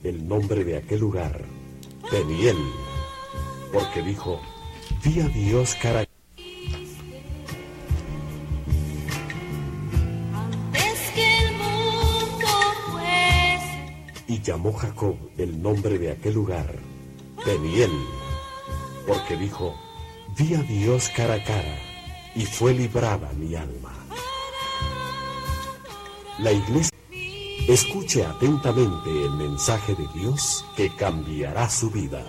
el nombre de aquel lugar, Peniel, porque dijo, vi a Dios cara a cara. Y llamó Jacob el nombre de aquel lugar, Peniel, porque dijo, vi a Dios cara a cara, y fue librada mi alma. La iglesia escuche atentamente el mensaje de Dios que cambiará su vida.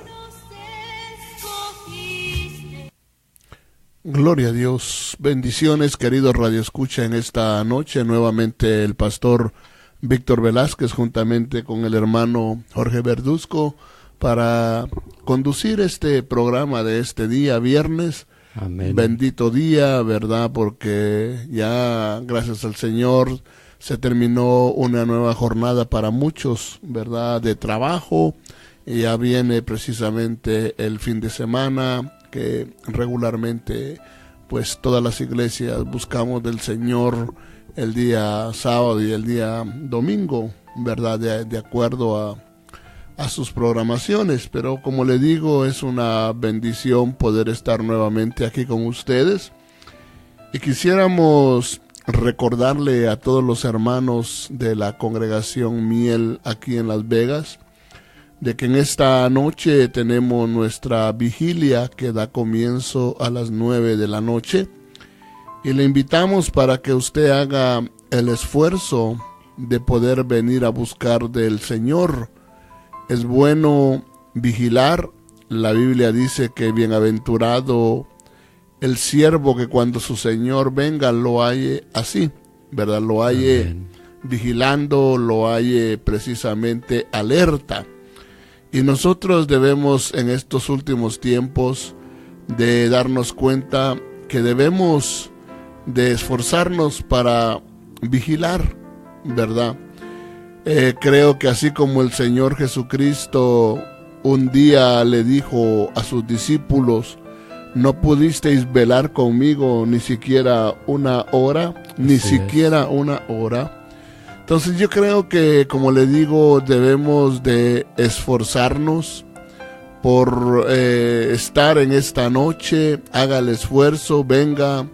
Gloria a Dios, bendiciones queridos Radio Escucha en esta noche, nuevamente el pastor Víctor Velázquez juntamente con el hermano Jorge Verduzco para conducir este programa de este día, viernes. Amén. Bendito día, ¿verdad? Porque ya, gracias al Señor, se terminó una nueva jornada para muchos, ¿verdad? De trabajo. Y ya viene precisamente el fin de semana que regularmente, pues todas las iglesias buscamos del Señor el día sábado y el día domingo, ¿verdad? De acuerdo a sus programaciones, pero como le digo, es una bendición poder estar nuevamente aquí con ustedes y quisiéramos recordarle a todos los hermanos de la congregación Miel aquí en Las Vegas de que en esta noche tenemos nuestra vigilia que da comienzo a las 9 de la noche y le invitamos para que usted haga el esfuerzo de poder venir a buscar del Señor. Es bueno vigilar. La Biblia dice que bienaventurado el siervo que cuando su Señor venga lo halle así, ¿verdad? Lo halle Amén. Vigilando, lo halle precisamente alerta. Y nosotros debemos en estos últimos tiempos de darnos cuenta que debemos de esforzarnos para vigilar, ¿verdad? Creo que así como el Señor Jesucristo un día le dijo a sus discípulos, no pudisteis velar conmigo ni siquiera una hora, una hora. Entonces yo creo que, como le digo, debemos de esforzarnos por estar en esta noche. Haga el esfuerzo, venga,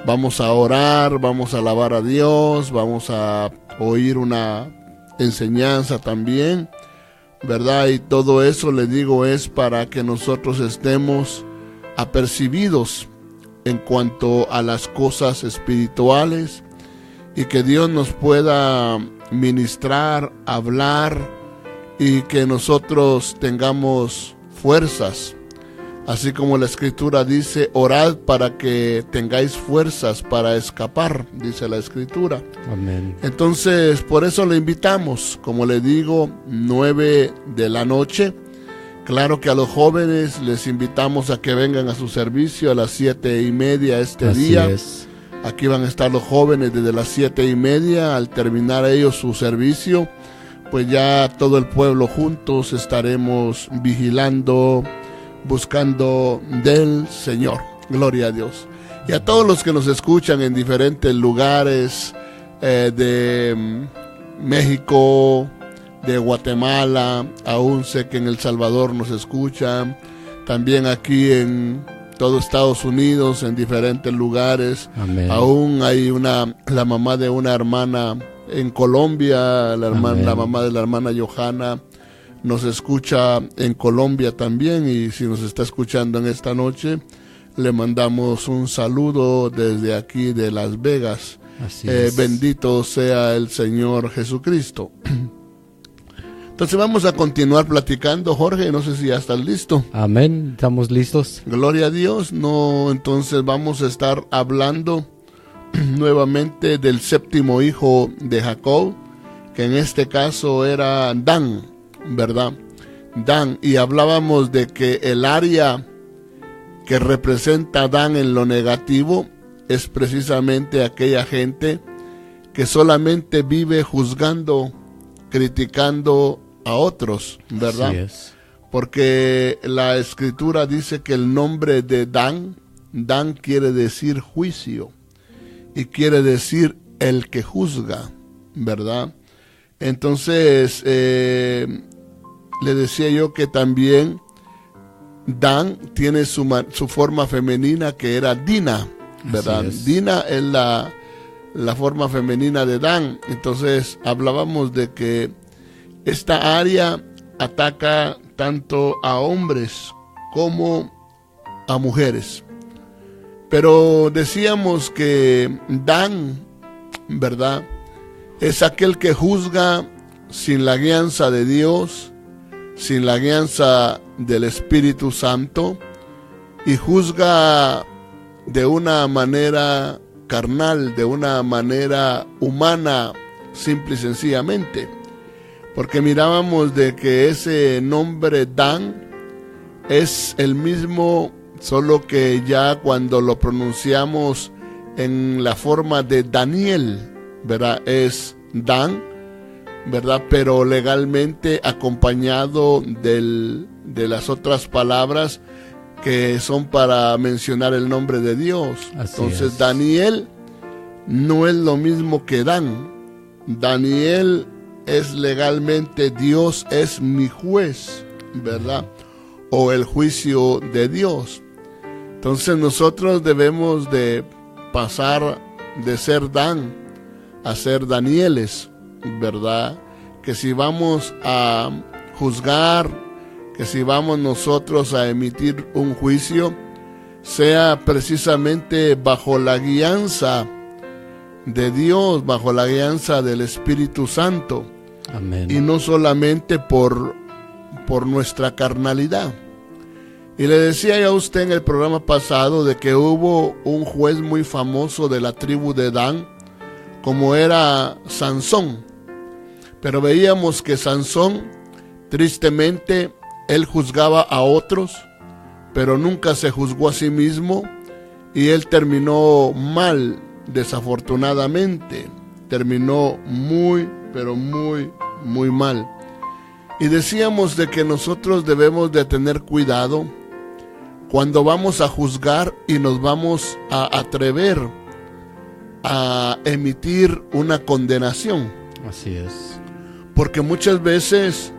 vamos a orar, vamos a alabar a Dios, vamos a oír una enseñanza también, ¿verdad? Y todo eso, le digo, es para que nosotros estemos apercibidos en cuanto a las cosas espirituales y que Dios nos pueda ministrar, hablar y que nosotros tengamos fuerzas. Así como la Escritura dice, orad para que tengáis fuerzas para escapar, dice la Escritura. Amén. Entonces, por eso le invitamos, como le digo, 9 de la noche. Claro que a los jóvenes les invitamos a que vengan a su servicio a las 7:30 este Así día. es. Aquí van a estar los jóvenes desde las 7:30. Al terminar ellos su servicio, pues ya todo el pueblo juntos estaremos vigilando, buscando del Señor. Gloria a Dios. Y a todos los que nos escuchan en diferentes lugares de México, de Guatemala, aún sé que en El Salvador nos escuchan, también aquí en todo Estados Unidos, en diferentes lugares. Amén. Aún hay la mamá de una hermana en Colombia, la mamá de la hermana Johanna, nos escucha en Colombia también, y si nos está escuchando en esta noche, le mandamos un saludo desde aquí de Las Vegas. Así es. Bendito sea el Señor Jesucristo. Entonces vamos a continuar platicando, Jorge, no sé si ya estás listo. Amén, estamos listos. Gloria a Dios. No, entonces vamos a estar hablando nuevamente del séptimo hijo de Jacob, que en este caso era Dan, ¿verdad? Dan, y hablábamos de que el área que representa a Dan en lo negativo es precisamente aquella gente que solamente vive juzgando, criticando a otros, ¿verdad? Así es. Porque la Escritura dice que el nombre de Dan quiere decir juicio y quiere decir el que juzga, ¿verdad? Entonces, le decía yo que también Dan tiene su forma femenina, que era Dina, ¿verdad? Dina es la forma femenina de Dan. Entonces hablábamos de que esta área ataca tanto a hombres como a mujeres. Pero decíamos que Dan, ¿verdad?, es aquel que juzga sin la guianza de Dios, sin la guianza del Espíritu Santo, y juzga de una manera carnal, de una manera humana, simple y sencillamente. Porque mirábamos de que ese nombre Dan es el mismo, solo que ya cuando lo pronunciamos en la forma de Daniel, ¿verdad?, es Dan, ¿verdad?, pero legalmente acompañado de las otras palabras que son para mencionar el nombre de Dios. Entonces Daniel no es lo mismo que Dan. Daniel es legalmente Dios es mi juez, ¿verdad?, o el juicio de Dios. Entonces nosotros debemos de pasar de ser Dan a ser Danieles, ¿verdad? Que si vamos a juzgar, que si vamos nosotros a emitir un juicio, sea precisamente bajo la guianza de Dios, bajo la guianza del Espíritu Santo. Amén. Y no solamente por nuestra carnalidad. Y le decía yo a usted en el programa pasado de que hubo un juez muy famoso de la tribu de Dan, como era Sansón. Pero veíamos que Sansón, tristemente, él juzgaba a otros, pero nunca se juzgó a sí mismo, y él terminó mal, desafortunadamente. Terminó muy, pero muy, muy mal. Y decíamos de que nosotros debemos de tener cuidado cuando vamos a juzgar y nos vamos a atrever a emitir una condenación. Así es. Porque muchas veces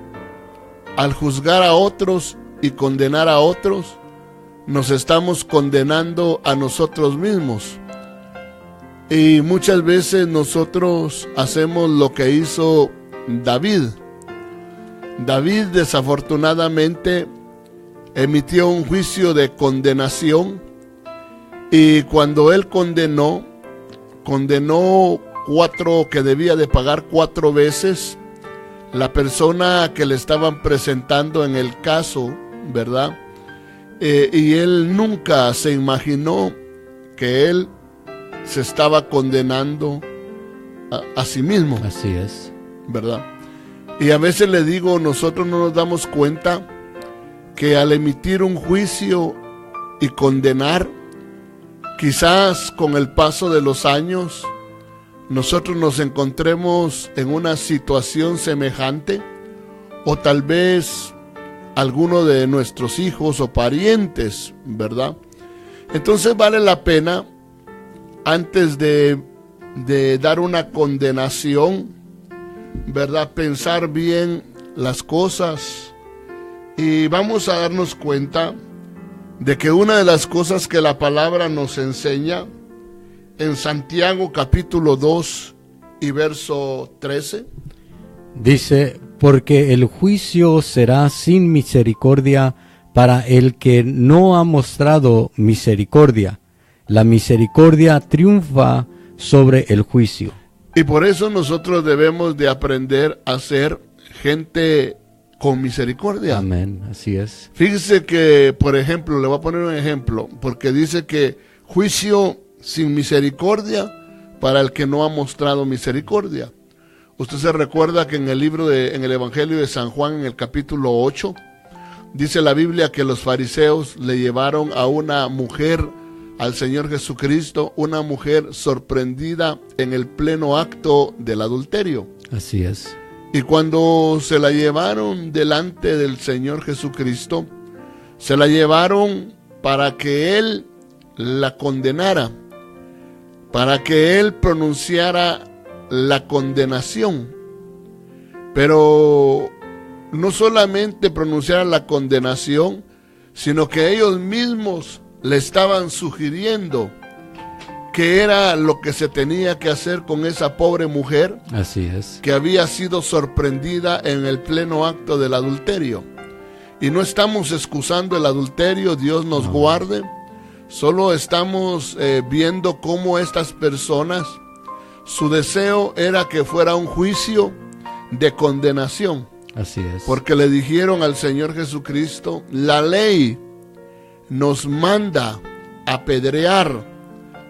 al juzgar a otros y condenar a otros, nos estamos condenando a nosotros mismos. Y muchas veces nosotros hacemos lo que hizo David. David desafortunadamente emitió un juicio de condenación, y cuando él condenó 4 que debía de pagar 4 veces la persona que le estaban presentando en el caso, ¿verdad? Y él nunca se imaginó que él se estaba condenando a sí mismo. Así es. ¿Verdad? Y a veces le digo, nosotros no nos damos cuenta que al emitir un juicio y condenar, quizás con el paso de los años, nosotros nos encontremos en una situación semejante, o tal vez alguno de nuestros hijos o parientes, ¿verdad? Entonces vale la pena, antes de dar una condenación, ¿verdad?, pensar bien las cosas. Y vamos a darnos cuenta de que una de las cosas que la palabra nos enseña en Santiago capítulo 2 y verso 13. Dice, porque el juicio será sin misericordia para el que no ha mostrado misericordia. La misericordia triunfa sobre el juicio. Y por eso nosotros debemos de aprender a ser gente con misericordia. Amén, así es. Fíjese que, por ejemplo, le voy a poner un ejemplo, porque dice que juicio sin misericordia para el que no ha mostrado misericordia. Usted se recuerda que en el Evangelio de San Juan, en el capítulo 8, dice la Biblia que los fariseos le llevaron a una mujer al Señor Jesucristo, una mujer sorprendida en el pleno acto del adulterio. Así es. Y cuando se la llevaron delante del Señor Jesucristo, se la llevaron para que Él la condenara, para que Él pronunciara la condenación. Pero no solamente pronunciaran la condenación, sino que ellos mismos le estaban sugiriendo que era lo que se tenía que hacer con esa pobre mujer. Así es. Que había sido sorprendida en el pleno acto del adulterio. Y no estamos excusando el adulterio, Dios nos guarde. Solo estamos viendo cómo estas personas, su deseo era que fuera un juicio de condenación. Así es. Porque le dijeron al Señor Jesucristo, la ley nos manda apedrear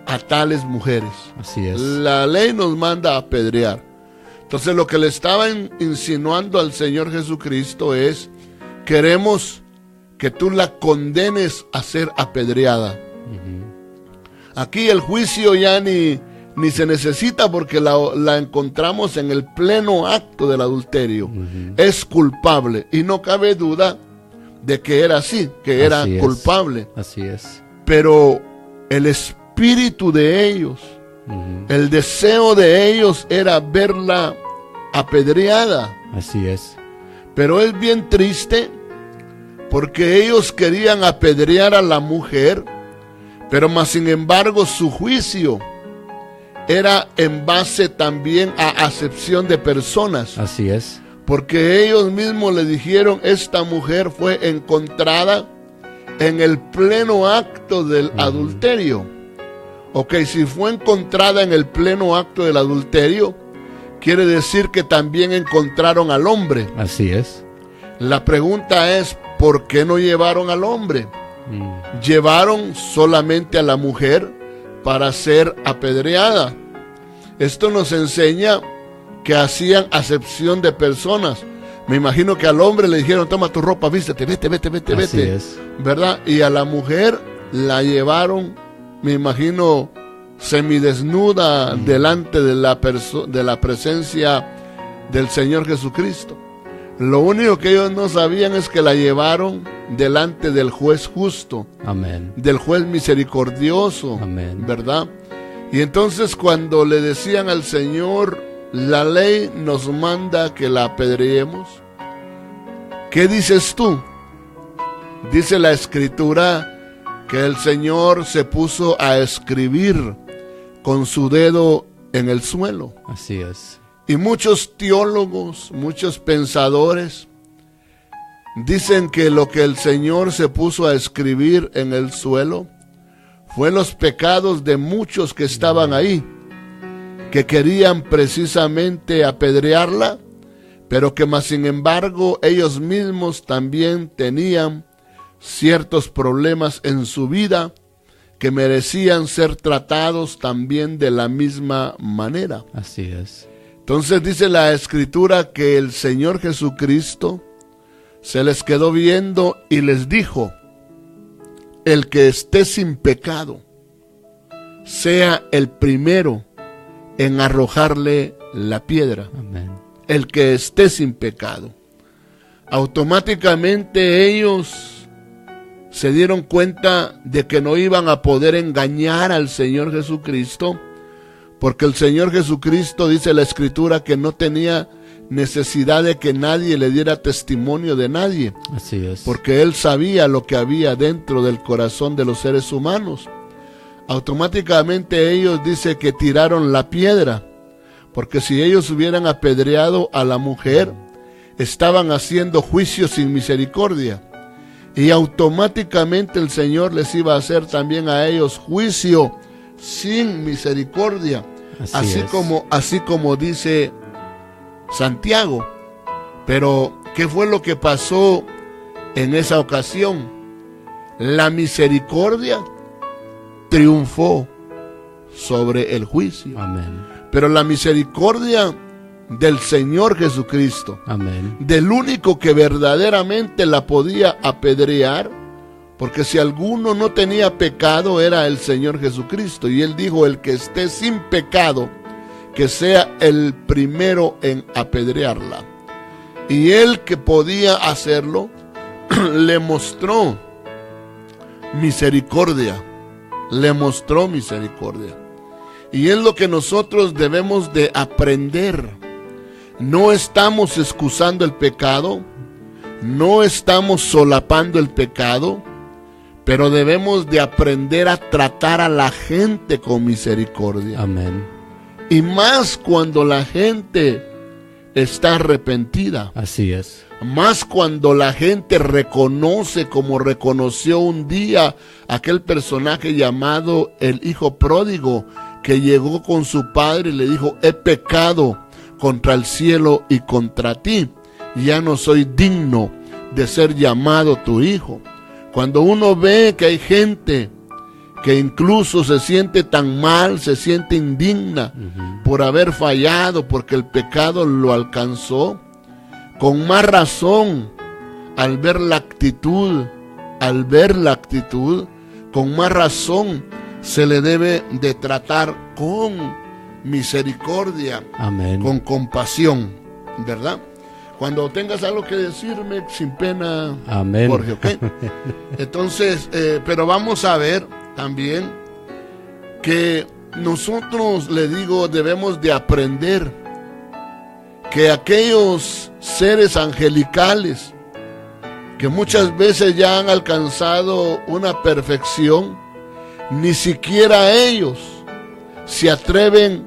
a tales mujeres. Así es. La ley nos manda apedrear. Entonces lo que le estaban insinuando al Señor Jesucristo es: queremos que tú la condenes a ser apedreada. Aquí el juicio ya ni se necesita, porque la encontramos en el pleno acto del adulterio. Es culpable y no cabe duda de que era así, que era culpable. Así es. Pero el espíritu de ellos, el deseo de ellos era verla apedreada. Así es. Pero es bien triste, porque ellos querían apedrear a la mujer, pero más sin embargo su juicio era en base también a acepción de personas. Así es. Porque ellos mismos le dijeron: esta mujer fue encontrada en el pleno acto del adulterio. Ok, si fue encontrada en el pleno acto del adulterio, quiere decir que también encontraron al hombre. Así es. La pregunta es: ¿por qué no llevaron al hombre? Llevaron solamente a la mujer para ser apedreada. Esto nos enseña que hacían acepción de personas. Me imagino que al hombre le dijeron: toma tu ropa, vístete, vete. Así es. ¿Verdad? Y a la mujer la llevaron, me imagino, semidesnuda delante de la presencia del Señor Jesucristo. Lo único que ellos no sabían es que la llevaron delante del juez justo. Amén. Del juez misericordioso. Amén. ¿Verdad? Y entonces cuando le decían al Señor: la ley nos manda que la apedreemos, ¿qué dices tú? Dice la Escritura que el Señor se puso a escribir con su dedo en el suelo. Así es. Y muchos teólogos, muchos pensadores dicen que lo que el Señor se puso a escribir en el suelo fue los pecados de muchos que estaban ahí, que querían precisamente apedrearla, pero que más sin embargo ellos mismos también tenían ciertos problemas en su vida que merecían ser tratados también de la misma manera. Así es. Entonces dice la Escritura que el Señor Jesucristo se les quedó viendo y les dijo: el que esté sin pecado sea el primero en arrojarle la piedra. Amén. El que esté sin pecado. Automáticamente ellos se dieron cuenta de que no iban a poder engañar al Señor Jesucristo, porque el Señor Jesucristo, dice la Escritura, que no tenía necesidad de que nadie le diera testimonio de nadie. Así es. Porque Él sabía lo que había dentro del corazón de los seres humanos. Automáticamente ellos, dice, que tiraron la piedra, porque si ellos hubieran apedreado a la mujer, estaban haciendo juicio sin misericordia. Y automáticamente el Señor les iba a hacer también a ellos juicio sin misericordia, así como dice Santiago. Pero ¿qué fue lo que pasó en esa ocasión? La misericordia triunfó sobre el juicio. Amén. Pero la misericordia del Señor Jesucristo, amén, del único que verdaderamente la podía apedrear, porque si alguno no tenía pecado era el Señor Jesucristo, y Él dijo: el que esté sin pecado, que sea el primero en apedrearla. Y Él, que podía hacerlo, le mostró misericordia, y es lo que nosotros debemos de aprender. No estamos excusando el pecado, no estamos solapando el pecado, pero debemos de aprender a tratar a la gente con misericordia. Amén. Y más cuando la gente está arrepentida. Así es. Más cuando la gente reconoce, como reconoció un día aquel personaje llamado el hijo pródigo, que llegó con su padre y le dijo: he pecado contra el cielo y contra ti, ya no soy digno de ser llamado tu hijo. Cuando uno ve que hay gente que incluso se siente tan mal, se siente indigna por haber fallado, porque el pecado lo alcanzó, con más razón, al ver la actitud, con más razón se le debe de tratar con misericordia, Amén. con compasión, ¿verdad? Cuando tengas algo que decirme, sin pena, Amén. Jorge, ¿ok? Entonces, pero vamos a ver también que nosotros, le digo, debemos de aprender que aquellos seres angelicales que muchas veces ya han alcanzado una perfección, ni siquiera ellos se atreven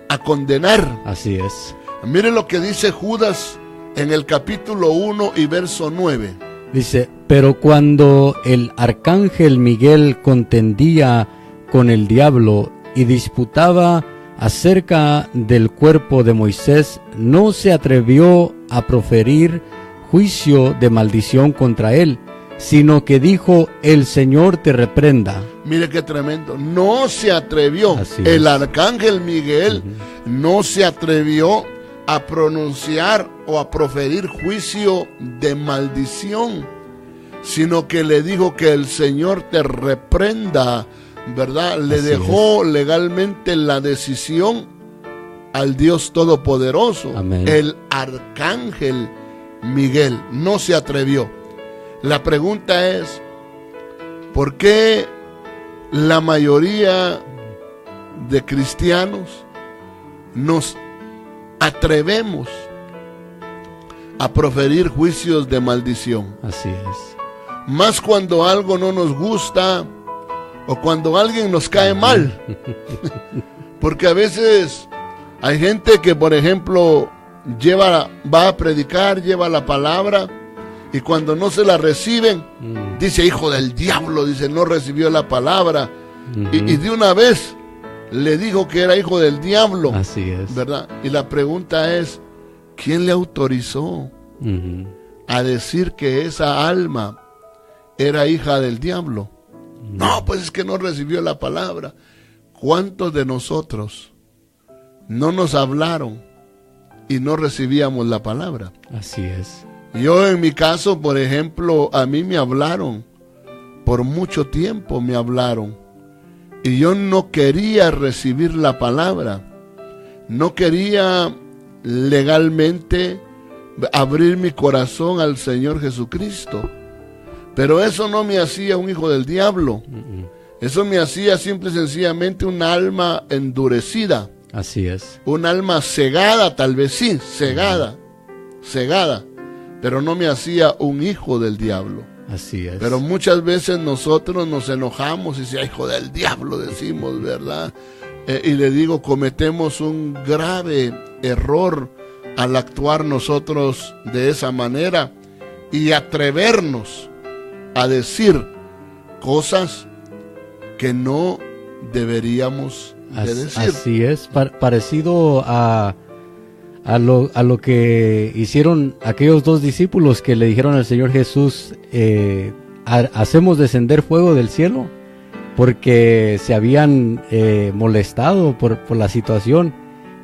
a condenar. Así es. Miren lo que dice Judas en el capítulo 1 y verso 9. Dice: pero cuando el arcángel Miguel contendía con el diablo y disputaba acerca del cuerpo de Moisés, no se atrevió a proferir juicio de maldición contra él, sino que dijo: el Señor te reprenda. Mire qué tremendo. No se atrevió. Así el es. arcángel Miguel no se atrevió a pronunciar o a proferir juicio de maldición, sino que le dijo que el Señor te reprenda, ¿verdad? Le Así dejó legalmente la decisión al Dios Todopoderoso. Amén. El arcángel Miguel no se atrevió. La pregunta es: ¿por qué la mayoría de cristianos nos atrevemos a proferir juicios de maldición? Así es. Más cuando algo no nos gusta o cuando alguien nos cae mal. Porque a veces hay gente que, por ejemplo, va a predicar, lleva la palabra, y cuando no se la reciben, dice: hijo del diablo, dice, no recibió la palabra. Y de una vez le dijo que era hijo del diablo. Así es. ¿Verdad? Y la pregunta es: ¿quién le autorizó a decir que esa alma era hija del diablo? No, pues es que no recibió la palabra. ¿Cuántos de nosotros no nos hablaron y no recibíamos la palabra? Así es. Yo en mi caso, por ejemplo, a mí me hablaron, por mucho tiempo me hablaron, y yo no quería recibir la palabra, no quería legalmente abrir mi corazón al Señor Jesucristo, pero eso no me hacía un hijo del diablo, eso me hacía simple y sencillamente un alma endurecida. Así es. Un alma cegada, tal vez sí, cegada, pero no me hacía un hijo del diablo. Así es. Pero muchas veces nosotros nos enojamos y decimos: hijo del diablo, decimos, ¿verdad? Y le digo, cometemos un grave error al actuar nosotros de esa manera y atrevernos a decir cosas que no deberíamos de decir. Así es, parecido a lo que hicieron aquellos dos discípulos que le dijeron al Señor Jesús: ¿hacemos descender fuego del cielo? Porque se habían molestado por la situación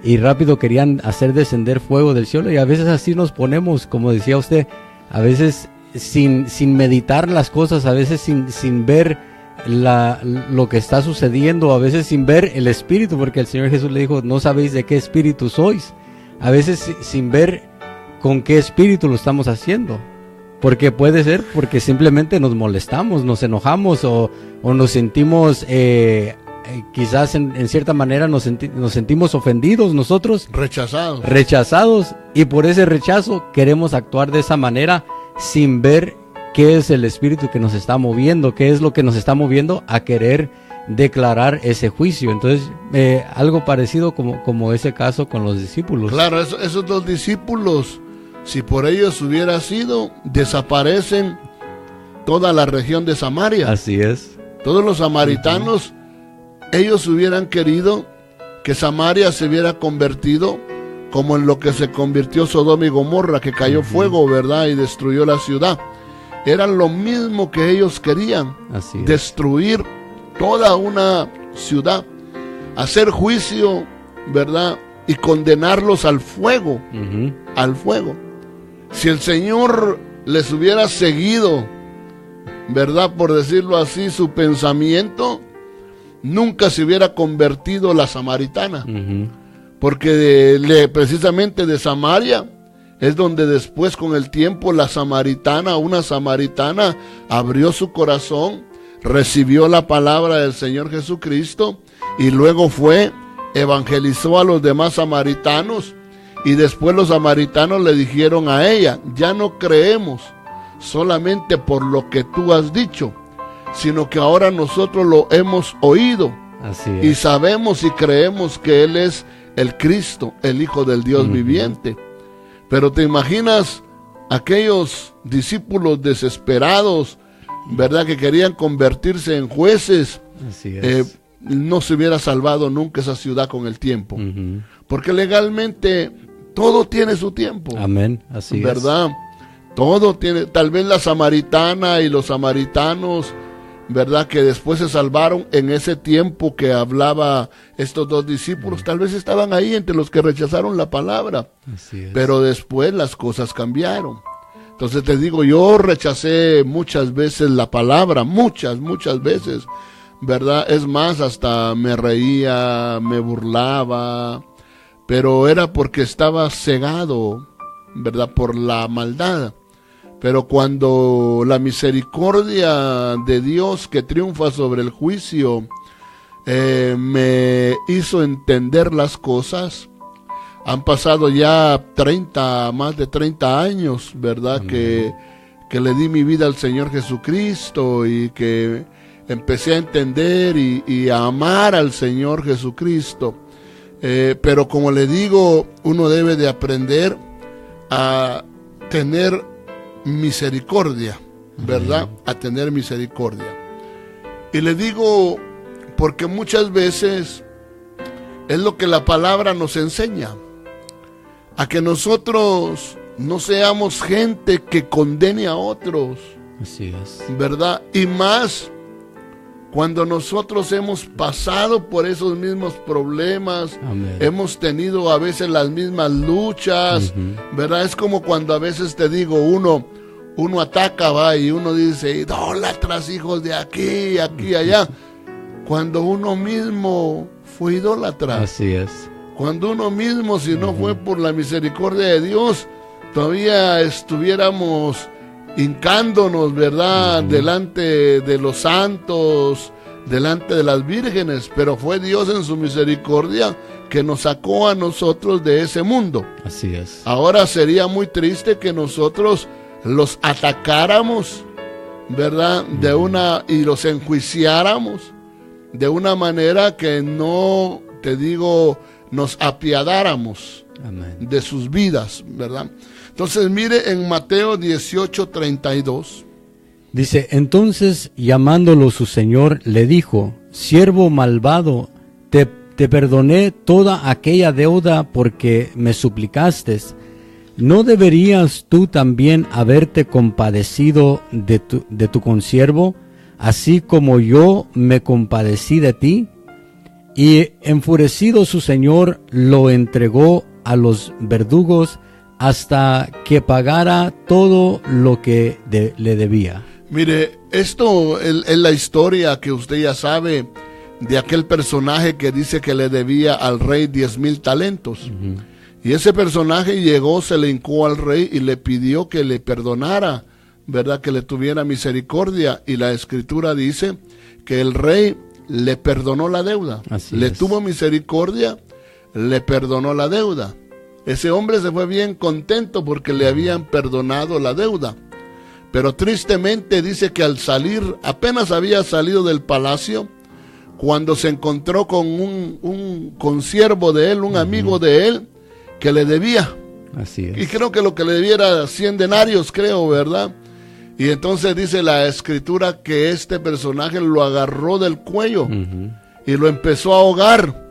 y rápido querían hacer descender fuego del cielo. Y a veces así nos ponemos, como decía usted, a veces sin meditar las cosas, a veces sin ver lo que está sucediendo, a veces sin ver el espíritu, porque el Señor Jesús le dijo: no sabéis de qué espíritu sois. A veces sin ver con qué espíritu lo estamos haciendo, porque puede ser porque simplemente nos molestamos, nos enojamos o nos sentimos quizás en cierta manera nos sentimos ofendidos nosotros, rechazados, y por ese rechazo queremos actuar de esa manera sin ver qué es el espíritu que nos está moviendo, qué es lo que nos está moviendo a querer declarar ese juicio. Entonces, algo parecido como ese caso con los discípulos. Claro, esos dos discípulos, si por ellos hubiera sido, desaparecen toda la región de Samaria. Así es. Todos los samaritanos, ellos hubieran querido que Samaria se hubiera convertido como en lo que se convirtió Sodoma y Gomorra, que cayó fuego, ¿verdad? Y destruyó la ciudad. Era lo mismo que ellos querían, Así es. destruir toda una ciudad, hacer juicio, ¿verdad? Y condenarlos al fuego, al fuego. Si el Señor les hubiera seguido, ¿verdad? Por decirlo así, su pensamiento, nunca se hubiera convertido la samaritana. Porque precisamente de Samaria es donde después con el tiempo una samaritana abrió su corazón, recibió la palabra del Señor Jesucristo y luego evangelizó a los demás samaritanos, y después los samaritanos le dijeron a ella: ya no creemos solamente por lo que tú has dicho, sino que ahora nosotros lo hemos oído. Así es. Y sabemos y creemos que Él es el Cristo, el Hijo del Dios viviente. Pero te imaginas aquellos discípulos desesperados, ¿verdad? Que querían convertirse en jueces. Así es. No se hubiera salvado nunca esa ciudad con el tiempo. Porque legalmente todo tiene su tiempo. Amén. Así ¿verdad? Todo tiene, tal vez la samaritana y los samaritanos, ¿verdad? Que después se salvaron en ese tiempo que hablaba estos dos discípulos, tal vez estaban ahí entre los que rechazaron la palabra. Así es. Pero después las cosas cambiaron. Entonces te digo, yo rechacé muchas veces la palabra, muchas veces, ¿verdad? Es más, hasta me reía, me burlaba, pero era porque estaba cegado, ¿verdad? Por la maldad. Pero cuando la misericordia de Dios que triunfa sobre el juicio me hizo entender las cosas, han pasado ya más de 30 años, ¿verdad? Que le di mi vida al Señor Jesucristo y que empecé a entender y a amar al Señor Jesucristo. Pero como le digo, uno debe de aprender a tener misericordia, ¿verdad? A tener misericordia. Y le digo porque muchas veces es lo que la palabra nos enseña, a que nosotros no seamos gente que condene a otros. Así es. ¿Verdad? Y más cuando nosotros hemos pasado por esos mismos problemas. Amén. Hemos tenido a veces las mismas luchas, ¿verdad? Es como cuando a veces te digo, uno ataca, va, y uno dice: idólatras, hijos de aquí, allá. Cuando uno mismo fue idólatra. Así es. Cuando uno mismo, si no fue por la misericordia de Dios, todavía estuviéramos hincándonos, ¿verdad? Delante de los santos, delante de las vírgenes, pero fue Dios en su misericordia que nos sacó a nosotros de ese mundo. Así es. Ahora sería muy triste que nosotros los atacáramos, ¿verdad? Y los enjuiciáramos de una manera que no, te digo, nos apiadáramos. Amén. De sus vidas, ¿verdad? Entonces mire en Mateo 18:32. Dice: entonces, llamándolo su señor, le dijo: siervo malvado, te perdoné toda aquella deuda porque me suplicaste. ¿No deberías tú también haberte compadecido de tu consiervo, así como yo me compadecí de ti? Y enfurecido su señor, lo entregó a los verdugos hasta que pagara todo lo que le debía. Mire, esto es la historia que usted ya sabe de aquel personaje que dice que le debía al rey 10,000 talentos. Y ese personaje llegó, se le hincó al rey y le pidió que le perdonara, ¿verdad? Que le tuviera misericordia. Y la escritura dice que el rey le perdonó la deuda. Le tuvo misericordia, le perdonó la deuda. Ese hombre se fue bien contento porque le habían perdonado la deuda. Pero tristemente dice que al salir, apenas había salido del palacio, cuando se encontró con un consiervo de él, un amigo de él, que le debía. Así es. Y creo que lo que le debía era 100 denarios, creo, ¿verdad? Y entonces dice la escritura que este personaje lo agarró del cuello y lo empezó a ahogar.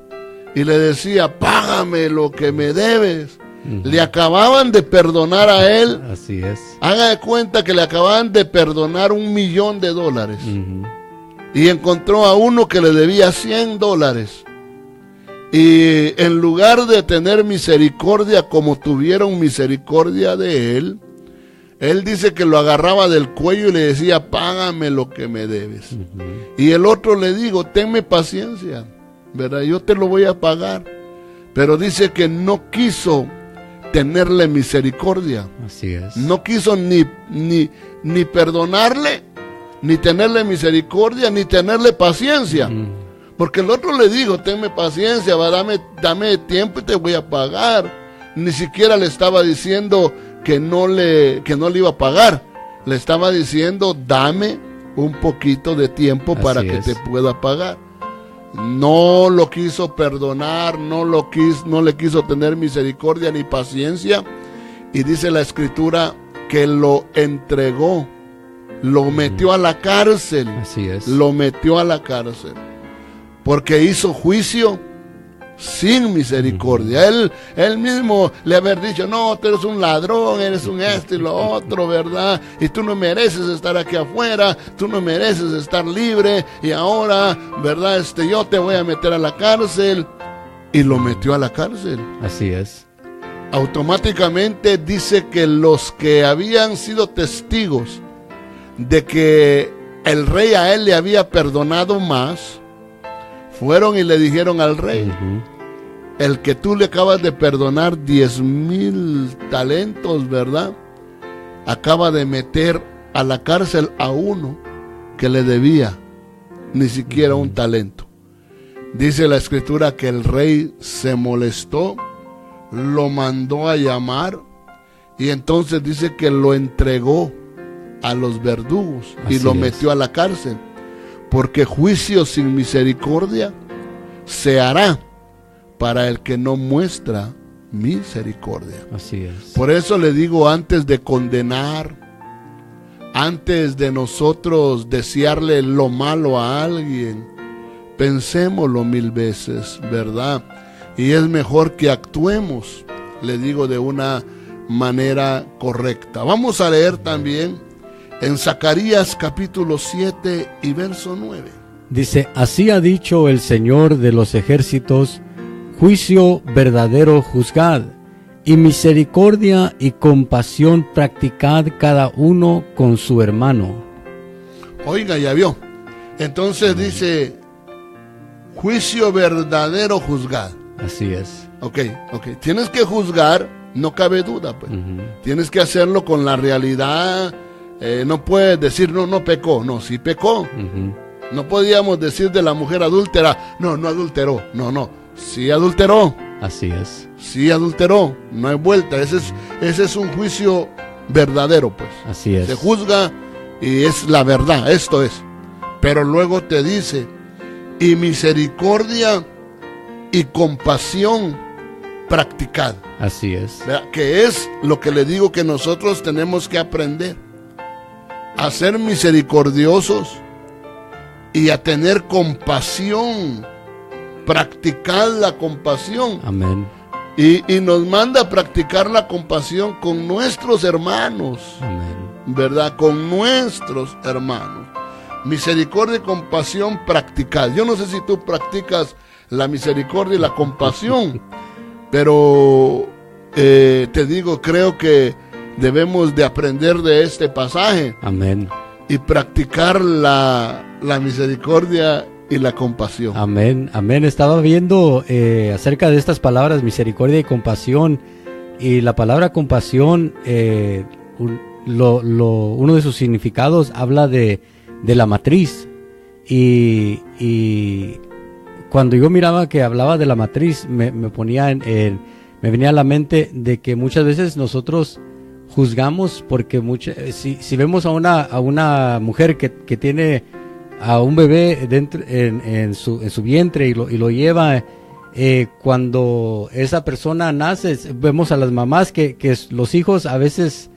Y le decía, págame lo que me debes. Le acababan de perdonar a él. Así es. Haga de cuenta que le acababan de perdonar $1,000,000. Y encontró a uno que le debía $100. Y en lugar de tener misericordia como tuvieron misericordia de él, él dice que lo agarraba del cuello y le decía, págame lo que me debes. Y el otro le dijo, tenme paciencia, ¿verdad? Yo te lo voy a pagar. Pero dice que no quiso tenerle misericordia. Así es. No quiso ni perdonarle, ni tenerle misericordia, ni tenerle paciencia. Porque el otro le dijo, tenme paciencia, va, dame tiempo y te voy a pagar. Ni siquiera le estaba diciendo que no le iba a pagar. Le estaba diciendo, dame un poquito de tiempo para que te pueda pagar. No lo quiso perdonar, no le quiso tener misericordia ni paciencia. Y dice la escritura que lo entregó, lo metió a la cárcel. Así es. Lo metió a la cárcel. Porque hizo juicio sin misericordia. Él mismo le haber dicho, no, tú eres un ladrón, eres un esto y lo otro, ¿verdad? Y tú no mereces estar aquí afuera, tú no mereces estar libre, y ahora, ¿verdad? Yo te voy a meter a la cárcel. Y lo metió a la cárcel. Así es. Automáticamente dice que los que habían sido testigos de que el rey a él le había perdonado más, fueron y le dijeron al rey, el que tú le acabas de perdonar 10,000 talentos, ¿verdad? Acaba de meter a la cárcel a uno que le debía ni siquiera un talento. Dice la escritura que el rey se molestó, lo mandó a llamar y entonces dice que lo entregó a los verdugos y lo metió a la cárcel. Porque juicio sin misericordia se hará para el que no muestra misericordia. Así es. Por eso le digo, antes de condenar, antes de nosotros desearle lo malo a alguien, pensémoslo 1000 veces, ¿verdad? Y es mejor que actuemos, le digo, de una manera correcta. Vamos a leer también en Zacarías capítulo 7 y verso 9. Dice, así ha dicho el Señor de los ejércitos, juicio verdadero juzgad, y misericordia y compasión practicad cada uno con su hermano. Oiga, ya vio. Entonces dice, juicio verdadero juzgad. Así es. Ok. Tienes que juzgar, no cabe duda, pues. Tienes que hacerlo con la realidad. No puedes decir, no pecó. No, sí pecó. No podíamos decir de la mujer adúltera, no adulteró. No, sí adulteró. Así es. Sí adulteró, no hay vuelta. Ese es un juicio verdadero, pues. Así es. Se juzga y es la verdad, esto es. Pero luego te dice, y misericordia y compasión practicad. Así es. Que es lo que le digo que nosotros tenemos que aprender. A ser misericordiosos y a tener compasión. Practicar la compasión. Amén. Y nos manda a practicar la compasión con nuestros hermanos. Amén. ¿Verdad? Con nuestros hermanos. Misericordia y compasión practicad. Yo no sé si tú practicas la misericordia y la compasión, pero te digo, creo que debemos de aprender de este pasaje. Amén. Y practicar la misericordia y la compasión. Amén. Estaba viendo acerca de estas palabras, misericordia y compasión. Y la palabra compasión, uno de sus significados habla de la matriz. Y cuando yo miraba que hablaba de la matriz, me venía a la mente de que muchas veces nosotros juzgamos porque si vemos a una mujer que tiene a un bebé dentro en su vientre y lo lleva, cuando esa persona nace, vemos a las mamás que los hijos a veces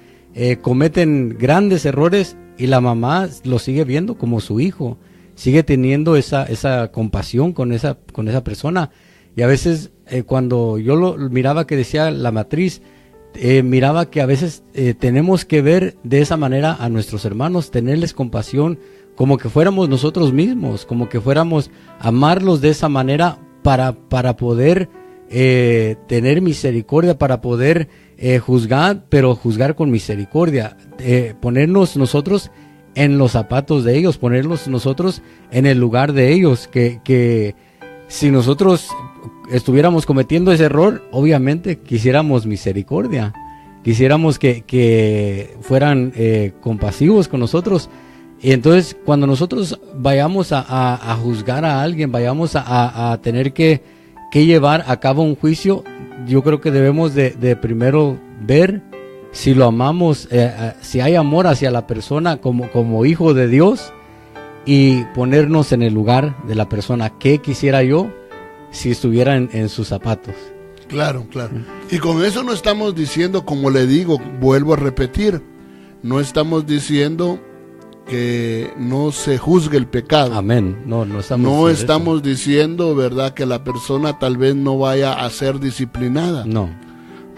cometen grandes errores y la mamá lo sigue viendo como su hijo, sigue teniendo esa compasión con esa persona. Y a veces cuando yo lo miraba que decía la matriz, miraba que a veces tenemos que ver de esa manera a nuestros hermanos, tenerles compasión como que fuéramos nosotros mismos, como que fuéramos amarlos de esa manera para poder tener misericordia, para poder juzgar, pero juzgar con misericordia, ponernos nosotros en los zapatos de ellos, ponernos nosotros en el lugar de ellos, que si nosotros estuviéramos cometiendo ese error, obviamente quisiéramos misericordia, quisiéramos que fueran compasivos con nosotros. Y entonces cuando nosotros vayamos a juzgar a alguien, vayamos a tener que llevar a cabo un juicio, yo creo que debemos de primero ver si lo amamos, si hay amor hacia la persona como hijo de Dios, y ponernos en el lugar de la persona. ¿Qué quisiera yo si estuviera en sus zapatos? Claro. Y con eso no estamos diciendo, como le digo, vuelvo a repetir, no estamos diciendo que no se juzgue el pecado. Amén. No estamos diciendo, ¿verdad?, que la persona tal vez no vaya a ser disciplinada. No.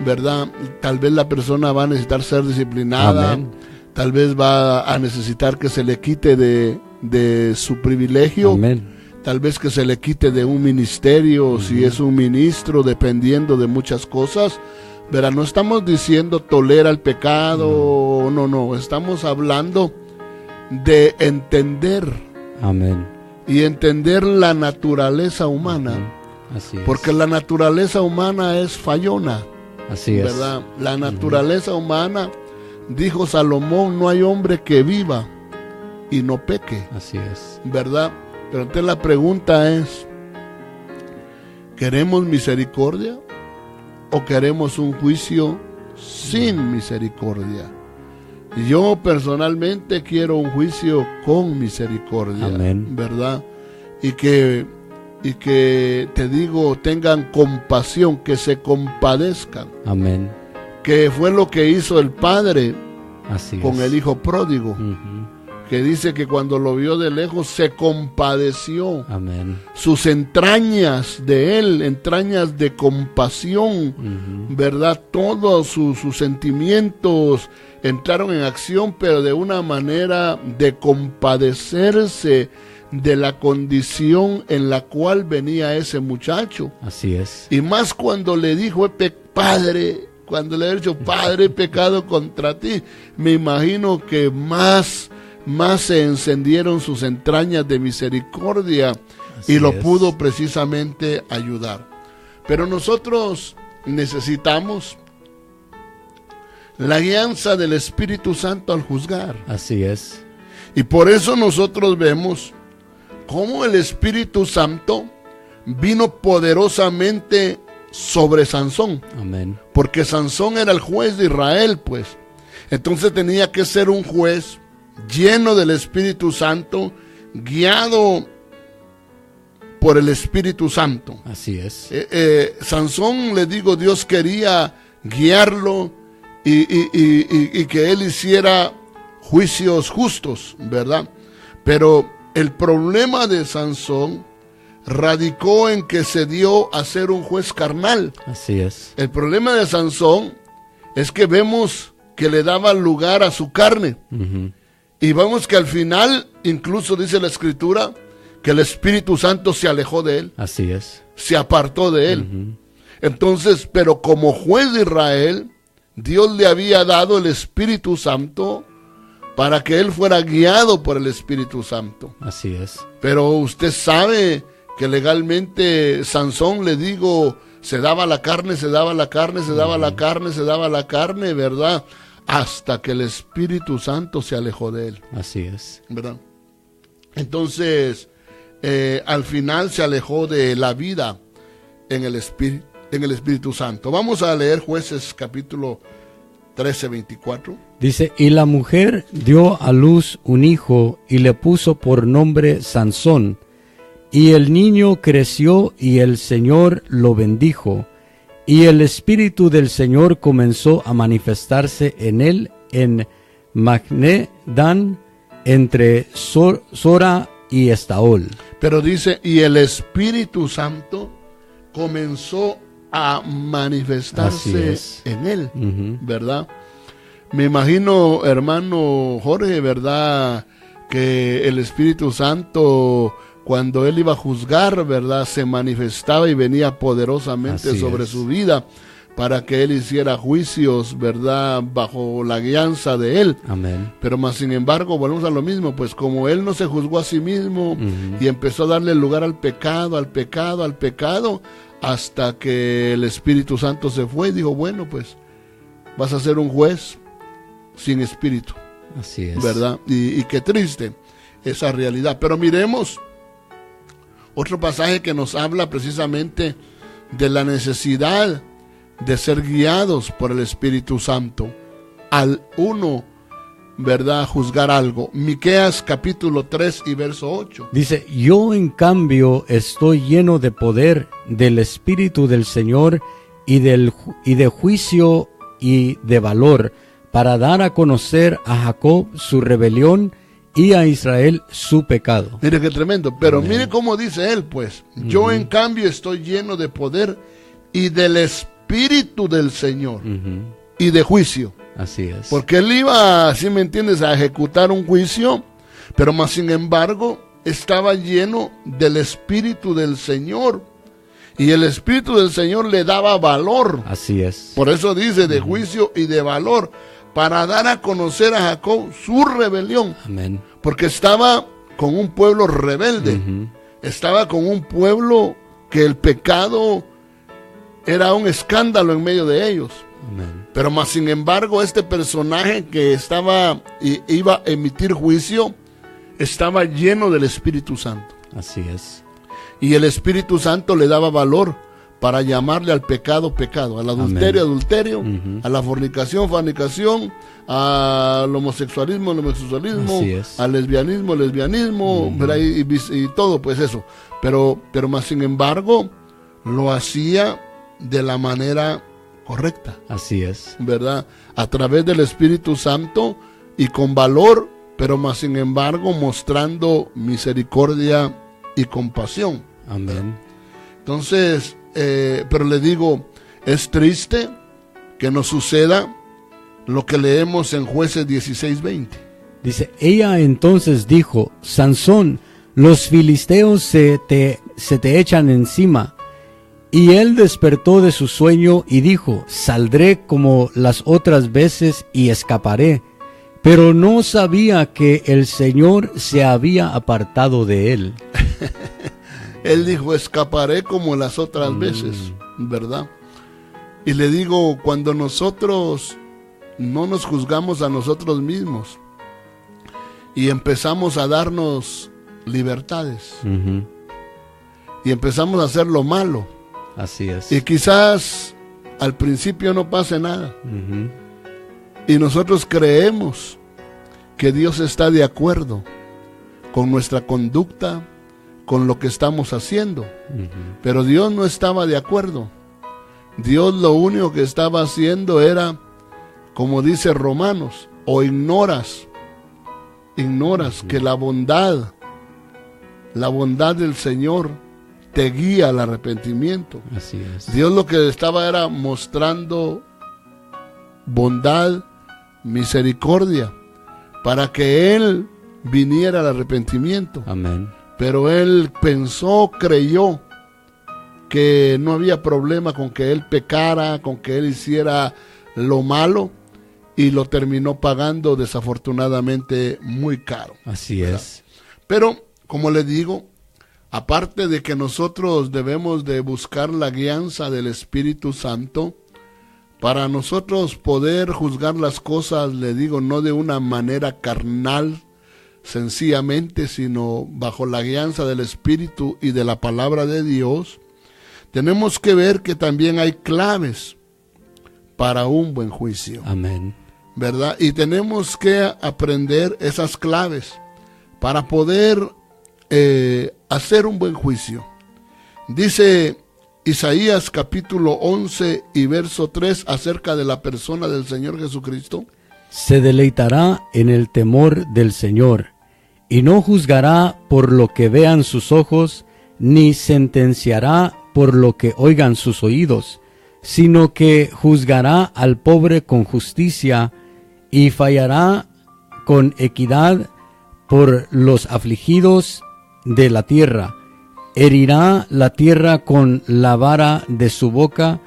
¿Verdad? Tal vez la persona va a necesitar ser disciplinada. Amén. Tal vez va a necesitar que se le quite de su privilegio. Amén. Tal vez que se le quite de un ministerio, si es un ministro, dependiendo de muchas cosas. ¿Verdad? No estamos diciendo tolera el pecado, no. Estamos hablando de entender. Amén. Y entender la naturaleza humana. Así es. Porque la naturaleza humana es fallona. Así es. ¿Verdad? La naturaleza humana, dijo Salomón, no hay hombre que viva y no peque. Así es. ¿Verdad? Pero entonces la pregunta es, ¿queremos misericordia o queremos un juicio sin misericordia? Yo personalmente quiero un juicio con misericordia. Amén. ¿Verdad? Y que te digo, tengan compasión, que se compadezcan. Amén. Que fue lo que hizo el padre con el hijo pródigo. Que dice que cuando lo vio de lejos se compadeció. Amén. Sus entrañas de él, entrañas de compasión, ¿verdad? Todos sus sentimientos entraron en acción, pero de una manera de compadecerse de la condición en la cual venía ese muchacho. Así es. Y más cuando le dijo, Padre, cuando le ha dicho, Padre, he pecado contra ti, me imagino que más se encendieron sus entrañas de misericordia. Así y lo pudo precisamente ayudar. Pero nosotros necesitamos la guianza del Espíritu Santo al juzgar. Así es. Y por eso nosotros vemos cómo el Espíritu Santo vino poderosamente sobre Sansón. Amén. Porque Sansón era el juez de Israel, pues. Entonces tenía que ser un juez lleno del Espíritu Santo, guiado por el Espíritu Santo. Así es. Sansón, le digo, Dios quería guiarlo y que él hiciera juicios justos, ¿verdad? Pero el problema de Sansón radicó en que se dio a ser un juez carnal. Así es. El problema de Sansón es que vemos que le daba lugar a su carne. Y vemos que al final, incluso dice la Escritura, que el Espíritu Santo se alejó de él. Así es. Se apartó de él. Entonces, pero como juez de Israel, Dios le había dado el Espíritu Santo para que él fuera guiado por el Espíritu Santo. Así es. Pero usted sabe que legalmente Sansón, le digo, se daba la carne, ¿verdad? Hasta que el Espíritu Santo se alejó de él. Así es. ¿Verdad? Entonces, al final se alejó de la vida en el Espíritu Santo. Vamos a leer Jueces capítulo 13:24. Dice, y la mujer dio a luz un hijo y le puso por nombre Sansón. Y el niño creció y el Señor lo bendijo. Y el Espíritu del Señor comenzó a manifestarse en él en Magnedan, entre Sora y Estaol. Pero dice, y el Espíritu Santo comenzó a manifestarse en él, ¿verdad? Me imagino, hermano Jorge, ¿verdad? Que el Espíritu Santo, cuando él iba a juzgar, ¿verdad? Se manifestaba y venía poderosamente sobre su vida para que él hiciera juicios, ¿verdad? Bajo la guianza de él. Amén. Pero más sin embargo, volvemos a lo mismo, pues como él no se juzgó a sí mismo y empezó a darle lugar al pecado, hasta que el Espíritu Santo se fue y dijo, bueno, pues vas a ser un juez sin espíritu. Así es. ¿Verdad? Y qué triste esa realidad. Pero miremos otro pasaje que nos habla precisamente de la necesidad de ser guiados por el Espíritu Santo al uno, ¿verdad?, juzgar algo. Miqueas capítulo 3 y verso 8. Dice, yo en cambio estoy lleno de poder del Espíritu del Señor y de juicio y de valor, para dar a conocer a Jacob su rebelión y a Israel su pecado. Mire qué tremendo, pero mire cómo dice él, pues, yo en cambio estoy lleno de poder y del Espíritu del Señor y de juicio. Así es. Porque él iba, ¿sí me entiendes?, a ejecutar un juicio, pero más sin embargo estaba lleno del Espíritu del Señor. Y el Espíritu del Señor le daba valor. Así es. Por eso dice de juicio y de valor, para dar a conocer a Jacob su rebelión. Amén. Porque estaba con un pueblo rebelde. Estaba con un pueblo que el pecado era un escándalo en medio de ellos. Amén. Pero más sin embargo, este personaje que iba a emitir juicio, estaba lleno del Espíritu Santo. Así es. Y el Espíritu Santo le daba valor para llamarle al pecado, pecado, al adulterio, adulterio, a la fornicación, fornicación, al homosexualismo, homosexualismo, al lesbianismo, lesbianismo, y todo, pues eso. Pero más sin embargo, lo hacía de la manera correcta. Así es. ¿Verdad? A través del Espíritu Santo y con valor, pero más sin embargo mostrando misericordia y compasión. Amén. Entonces, pero le digo, es triste que nos suceda lo que leemos en Jueces 16:20. Dice, ella entonces dijo, Sansón, los filisteos se te echan encima. Y él despertó de su sueño y dijo, saldré como las otras veces y escaparé. Pero no sabía que el Señor se había apartado de él. Él dijo, escaparé como las otras veces, ¿verdad? Y le digo, cuando nosotros no nos juzgamos a nosotros mismos y empezamos a darnos libertades y empezamos a hacer lo malo, así es. y quizás al principio no pase nada, y nosotros creemos que Dios está de acuerdo con nuestra conducta, con lo que estamos haciendo, pero Dios no estaba de acuerdo. Dios lo único que estaba haciendo era, como dice Romanos, o ignoras que la bondad del Señor te guía al arrepentimiento. Así es. Dios lo que estaba era mostrando bondad, misericordia, para que Él viniera al arrepentimiento. Amén. Pero él creyó que no había problema con que él pecara, con que él hiciera lo malo, y lo terminó pagando desafortunadamente muy caro. Así ¿verdad? Es. Pero, como le digo, aparte de que nosotros debemos de buscar la guianza del Espíritu Santo, para nosotros poder juzgar las cosas, le digo, no de una manera carnal, sencillamente, sino bajo la guianza del Espíritu y de la palabra de Dios, tenemos que ver que también hay claves para un buen juicio. Amén. ¿Verdad? Y tenemos que aprender esas claves para poder hacer un buen juicio. Dice Isaías capítulo 11 y verso 3 acerca de la persona del Señor Jesucristo. Se deleitará en el temor del Señor, y no juzgará por lo que vean sus ojos, ni sentenciará por lo que oigan sus oídos, sino que juzgará al pobre con justicia, y fallará con equidad por los afligidos de la tierra. Herirá la tierra con la vara de su boca,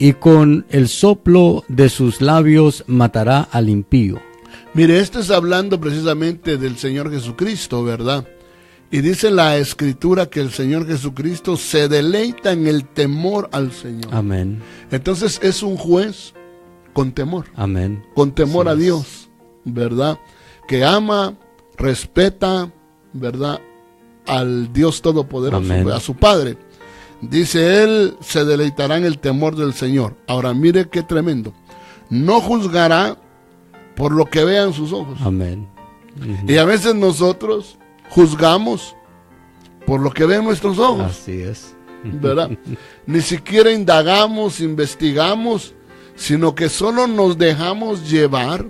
y con el soplo de sus labios matará al impío. Mire, esto es hablando precisamente del Señor Jesucristo, ¿verdad? Y dice la Escritura que el Señor Jesucristo se deleita en el temor al Señor. Amén. Entonces es un juez con temor. Amén. Con temor Así a es. Dios, ¿verdad? Que ama, respeta, ¿verdad? Al Dios Todopoderoso, Amén. a su Padre. Dice él, se deleitará en el temor del Señor. Ahora mire qué tremendo. No juzgará por lo que vean sus ojos. Amén. Y a veces nosotros juzgamos por lo que ven nuestros ojos, Así es. ¿verdad? Ni siquiera indagamos, investigamos, sino que solo nos dejamos llevar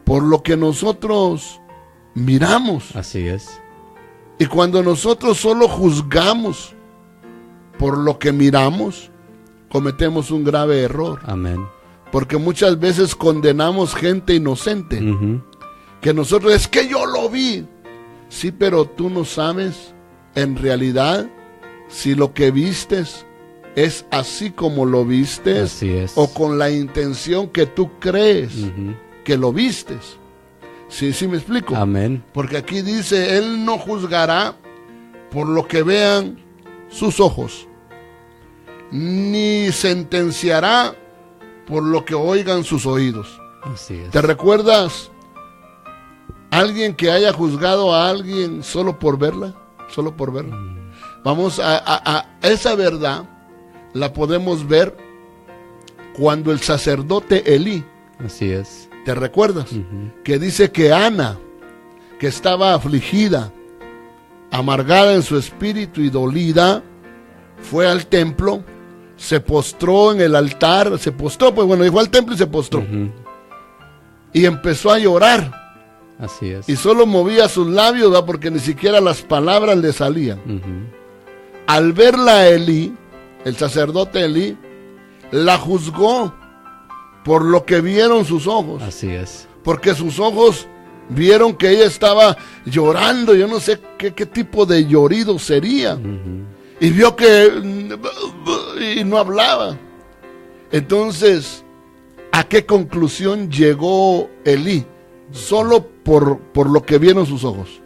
por lo que nosotros miramos. Así es. Y cuando nosotros solo juzgamos por lo que miramos, cometemos un grave error. Amén. Porque muchas veces condenamos gente inocente. Ujú. Que nosotros, es que yo lo vi. Sí, pero tú no sabes en realidad si lo que vistes es así como lo vistes, Así es. o con la intención que tú crees Ujú. que lo vistes. Sí, sí me explico. Amén. Porque aquí dice, él no juzgará por lo que vean sus ojos, ni sentenciará por lo que oigan sus oídos. Así es. ¿Te recuerdas alguien que haya juzgado a alguien solo por verla? Solo por verla. Vamos a esa verdad la podemos ver cuando el sacerdote Elí, Así es. ¿te recuerdas? Ujú. Que dice que Ana, que estaba afligida, amargada en su espíritu y dolida, fue al templo, se postró en el altar, se postró, pues bueno, fue al templo y se postró. Ujú. Y empezó a llorar. Así es. Y solo movía sus labios, ¿verdad? Porque ni siquiera las palabras le salían. Ujú. Al verla a Elí, el sacerdote Elí, la juzgó por lo que vieron sus ojos. Así es. Porque sus ojos vieron que ella estaba llorando. Yo no sé qué tipo de llorido sería. Ujú. Y vio que y no hablaba. Entonces, ¿a qué conclusión llegó Elí? Solo por lo que vieron sus ojos.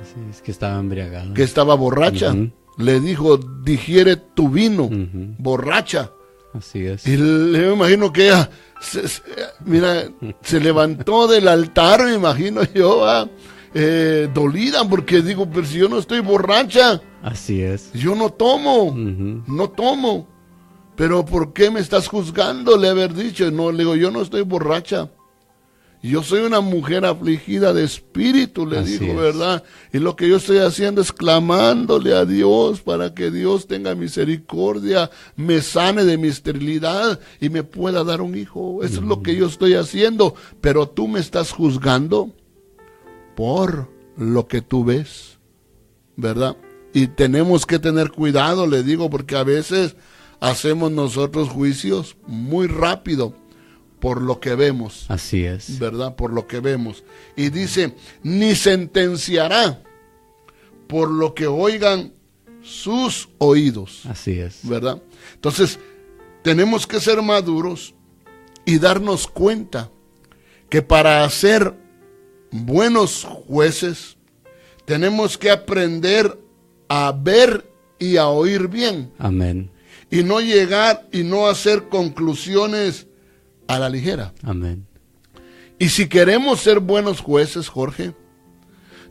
Así es que estaba embriagado. Que estaba borracha. Ujú. Le dijo, digiere tu vino, Ujú. borracha. Así es. Y le imagino que ella, mira, se levantó del altar, me imagino yo, dolida, porque digo, pero si yo no estoy borracha, Así es. yo no tomo, Ujú. no tomo. Pero ¿por qué me estás juzgando? Le haber dicho, no, le digo, yo no estoy borracha. Yo soy una mujer afligida de espíritu, le Así dijo, es. ¿verdad? Y lo que yo estoy haciendo es clamándole a Dios para que Dios tenga misericordia, me sane de mi esterilidad y me pueda dar un hijo. Eso es lo que yo estoy haciendo. Pero tú me estás juzgando por lo que tú ves, ¿verdad? Y tenemos que tener cuidado, le digo, porque a veces hacemos nosotros juicios muy rápido por lo que vemos. Así es. ¿Verdad? Por lo que vemos. Y dice, ni sentenciará por lo que oigan sus oídos. Así es. ¿Verdad? Entonces, tenemos que ser maduros y darnos cuenta que para ser buenos jueces, tenemos que aprender a ver y a oír bien. Amén. Y no llegar y no hacer conclusiones a la ligera. Amén. Y si queremos ser buenos jueces, Jorge,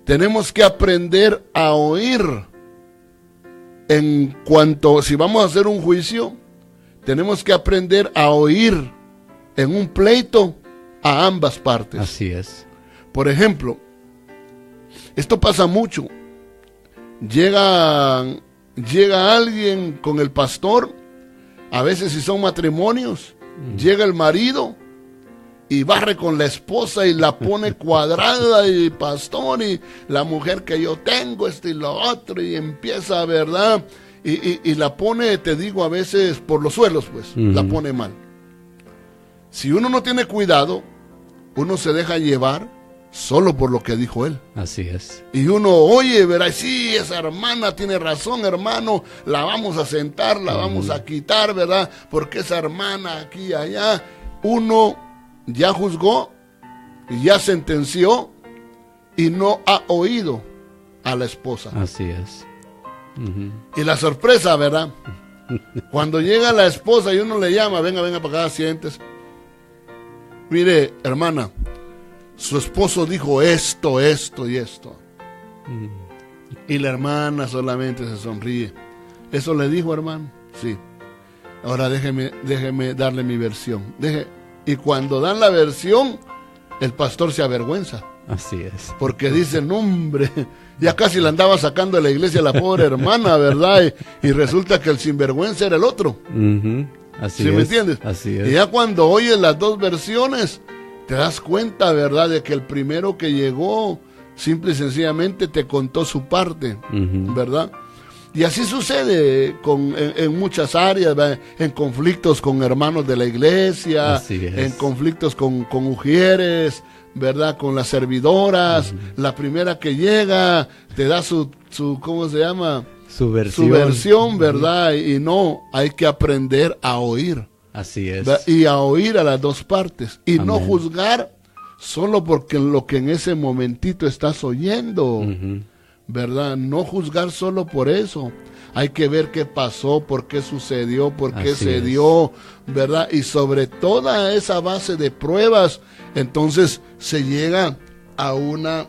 tenemos que aprender a oír. En cuanto, si vamos a hacer un juicio, tenemos que aprender a oír en un pleito a ambas partes. Así es. Por ejemplo, esto pasa mucho. Llega alguien con el pastor, a veces si son matrimonios, llega el marido y barre con la esposa y la pone cuadrada, y pastor, y la mujer que yo tengo, esto y lo otro, y empieza, ¿verdad? Y la pone, te digo, a veces por los suelos, pues, la pone mal. Si uno no tiene cuidado, uno se deja llevar solo por lo que dijo él. Así es. Y uno oye, verá, sí, esa hermana tiene razón, hermano, la vamos a sentar, la vamos a quitar, ¿verdad? Porque esa hermana aquí y allá, uno ya juzgó, ya sentenció y no ha oído a la esposa. Así es. Y la sorpresa, ¿verdad? Cuando llega la esposa y uno le llama, venga para acá, siéntese. Mire, hermana, su esposo dijo esto y esto. Y la hermana solamente se sonríe. ¿Eso le dijo, hermano? Sí. Ahora déjeme darle mi versión. Y cuando dan la versión, el pastor se avergüenza. Así es. Porque dicen, hombre, ya casi la andaba sacando de la iglesia la pobre hermana, ¿verdad? Y resulta que el sinvergüenza era el otro. Así ¿Sí es. me entiendes? Así es. Y ya cuando oyes las dos versiones, te das cuenta, ¿verdad?, de que el primero que llegó simple y sencillamente te contó su parte, ¿verdad? Y así sucede en muchas áreas, ¿verdad? En conflictos con hermanos de la iglesia, en conflictos con mujeres, ¿verdad? Con las servidoras. La primera que llega te da su ¿cómo se llama? Su versión, ¿verdad? Y no, hay que aprender a oír. Así es. ¿Verdad? Y a oír a las dos partes. Y no juzgar solo porque lo que en ese momentito estás oyendo, ¿verdad? No juzgar solo por eso. Hay que ver qué pasó, por qué sucedió, por qué se dio, ¿verdad? Y sobre toda esa base de pruebas, entonces se llega a una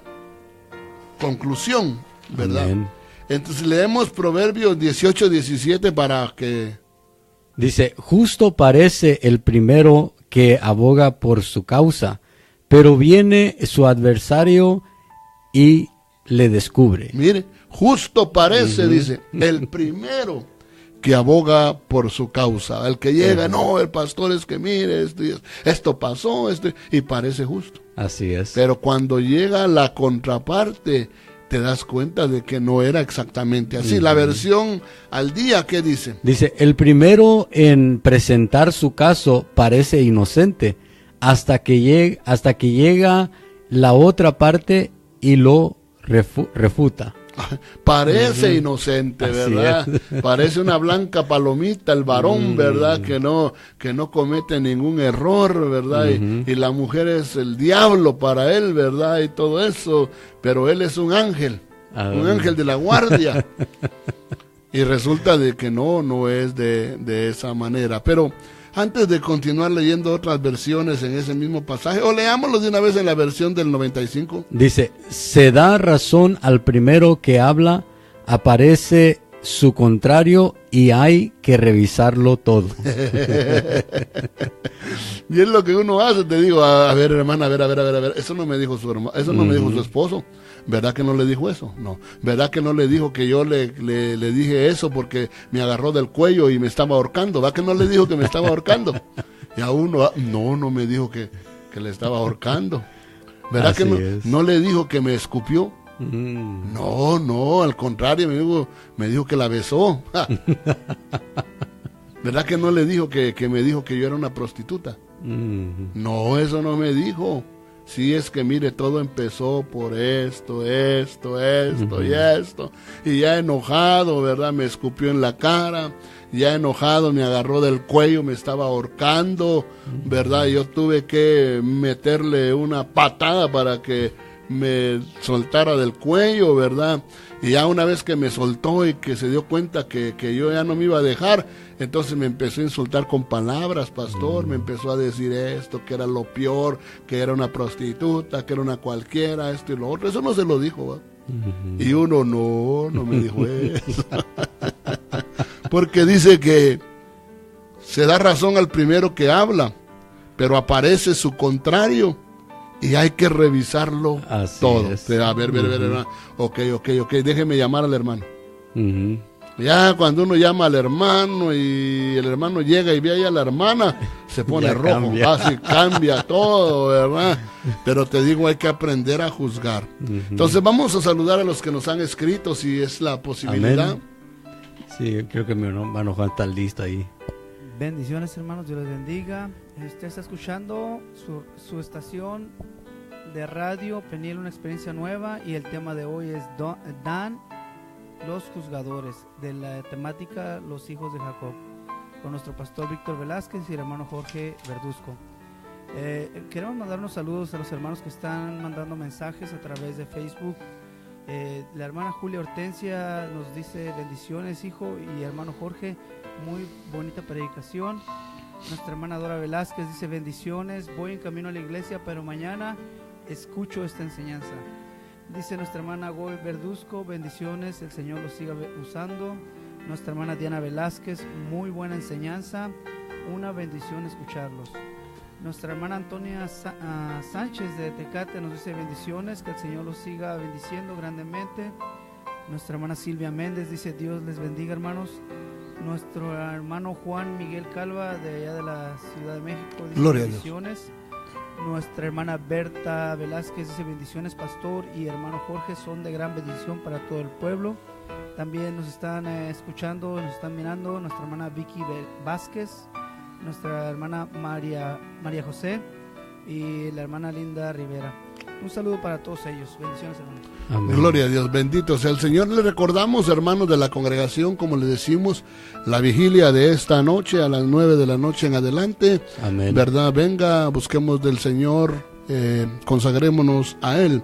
conclusión, ¿verdad? Amén. Entonces leemos Proverbios 18:17 para que... Dice, justo parece el primero que aboga por su causa, pero viene su adversario y le descubre. Mire, justo parece, dice, el primero que aboga por su causa. El que llega, no, el pastor es que mire, esto pasó, y parece justo. Así es. Pero cuando llega la contraparte, te das cuenta de que no era exactamente así. La versión al día, ¿qué dice? Dice, el primero en presentar su caso parece inocente, hasta que llega la otra parte y lo refuta. Parece inocente, ¿verdad? Parece una blanca palomita el varón, ¿verdad? Que no comete ningún error, ¿verdad? Y la mujer es el diablo para él, ¿verdad? Y todo eso, pero él es un ángel de la guardia. Y resulta de que no es de esa manera. Pero antes de continuar leyendo otras versiones en ese mismo pasaje, o leámoslo de una vez en la versión del 95. Dice, se da razón al primero que habla, aparece su contrario y hay que revisarlo todo. Y es lo que uno hace, te digo, a ver, hermana, a ver, eso no me dijo su hermano, eso no me dijo su esposo. ¿Verdad que no le dijo eso? No. ¿Verdad que no le dijo que yo le dije eso porque me agarró del cuello y me estaba ahorcando? ¿Verdad que no le dijo que me estaba ahorcando? Y a uno, no me dijo que le estaba ahorcando. ¿Verdad Así que no le dijo que me escupió? No, al contrario, me dijo que la besó. ¿Verdad que no le dijo que me dijo que yo era una prostituta? No, eso no me dijo. Sí, es que mire, todo empezó por esto y esto. Y ya enojado, ¿verdad? Me escupió en la cara. Ya enojado, me agarró del cuello, me estaba ahorcando, ¿verdad? Yo tuve que meterle una patada para que me soltara del cuello, ¿verdad? Y ya una vez que me soltó y que se dio cuenta que yo ya no me iba a dejar, entonces me empezó a insultar con palabras, pastor, me empezó a decir esto, que era lo peor, que era una prostituta, que era una cualquiera, esto y lo otro. Eso no se lo dijo, ¿verdad? Y uno, no me dijo eso. Porque dice que se da razón al primero que habla, pero aparece su contrario y hay que revisarlo Así todo. es. A ver, hermano. Ok, déjeme llamar al hermano. Ujú. Ya cuando uno llama al hermano y el hermano llega y ve ahí a la hermana, se pone Ya rojo, cambia. así cambia todo, ¿verdad? Pero te digo, hay que aprender a juzgar. Entonces vamos a saludar a los que nos han escrito, si es la posibilidad. Amén. Sí, creo que mi hermano Juan está listo ahí. Bendiciones, hermanos, Dios les bendiga. Usted está escuchando su estación de radio Peniel, una experiencia nueva, y el tema de hoy es Dan, los juzgadores, de la temática Los hijos de Jacob, con nuestro pastor Víctor Velázquez y el hermano Jorge Verduzco. Queremos mandar unos saludos a los hermanos que están mandando mensajes a través de Facebook. La hermana Julia Hortensia nos dice: bendiciones, hijo, y hermano Jorge, muy bonita predicación. Nuestra hermana Dora Velázquez dice: bendiciones, voy en camino a la iglesia, pero mañana escucho esta enseñanza. Dice nuestra hermana Goy Verduzco: bendiciones, el Señor los siga usando. Nuestra hermana Diana Velázquez: muy buena enseñanza, una bendición escucharlos. Nuestra hermana Antonia Sánchez de Tecate nos dice: bendiciones, que el Señor los siga bendiciendo grandemente. Nuestra hermana Silvia Méndez dice: Dios les bendiga, hermanos. Nuestro hermano Juan Miguel Calva, de allá de la Ciudad de México, dice: Gloria a Dios. bendiciones. Nuestra hermana Berta Velázquez dice: bendiciones, pastor y hermano Jorge, son de gran bendición para todo el pueblo. También nos están escuchando, nos están mirando nuestra hermana Vicky Vázquez, nuestra hermana María José y la hermana Linda Rivera. Un saludo para todos ellos. Bendiciones, hermanos. Amén. Gloria a Dios, bendito sea el Señor. Le recordamos, hermanos de la congregación, como le decimos, la vigilia de esta noche a las 9 de la noche en adelante. Amén. ¿Verdad? Venga, busquemos del Señor, consagrémonos a Él.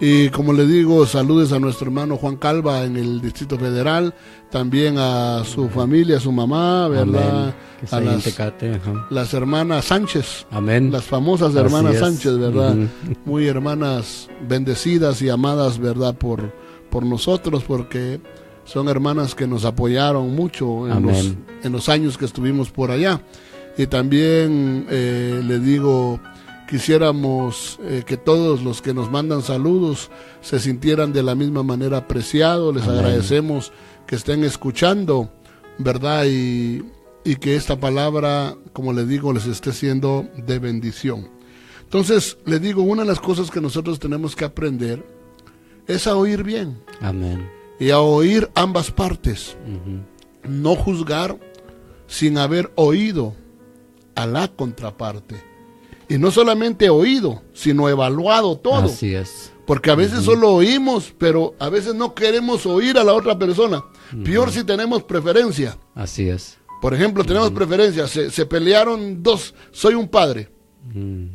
Y como le digo, saludes a nuestro hermano Juan Calva en el Distrito Federal, también a su familia, a su mamá, ¿verdad? Amén. Que está A ahí en las, Tecate, ajá. las hermanas Sánchez. Amén. Las famosas Así hermanas es. Sánchez, ¿verdad? Ujú. Muy hermanas bendecidas y amadas, ¿verdad? Por nosotros, porque son hermanas que nos apoyaron mucho Amén. en los años que estuvimos por allá. Y también le digo, quisiéramos que todos los que nos mandan saludos se sintieran de la misma manera apreciados. Les Amén. agradecemos que estén escuchando, ¿verdad? Y que esta palabra, como le digo, les esté siendo de bendición. Entonces, le digo, una de las cosas que nosotros tenemos que aprender es a oír bien Amén. y a oír ambas partes. Ujú. No juzgar sin haber oído a la contraparte. Y no solamente oído, sino evaluado todo. Así es. Porque a veces solo oímos, pero a veces no queremos oír a la otra persona. Peor si tenemos preferencia. Así es. Por ejemplo, tenemos preferencia. Se pelearon dos, soy un padre,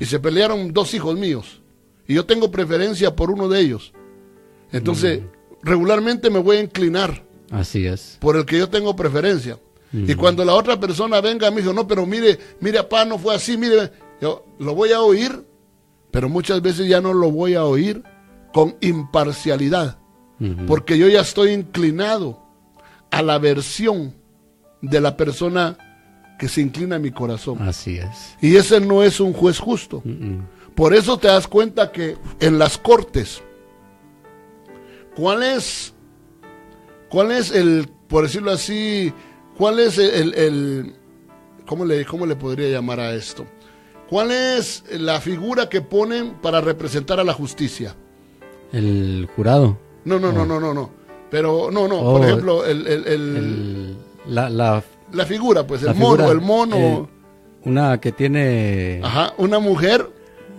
y se pelearon dos hijos míos. Y yo tengo preferencia por uno de ellos. Entonces, regularmente me voy a inclinar Así es. por el que yo tengo preferencia. Y cuando la otra persona venga me dijo: no, pero mire, papá, no fue así, mire, yo lo voy a oír, pero muchas veces ya no lo voy a oír con imparcialidad, Ujú. porque yo ya estoy inclinado a la versión de la persona que se inclina a mi corazón. Así es. Y ese no es un juez justo. Por eso te das cuenta que en las cortes, ¿cuál es el, por decirlo así, cuál es ¿cómo le podría llamar a esto? ¿Cuál es la figura que ponen para representar a la justicia? El jurado. No. Pero Oh, por ejemplo, la figura, pues, la el mono, figura, el mono. una que tiene... Ajá, una mujer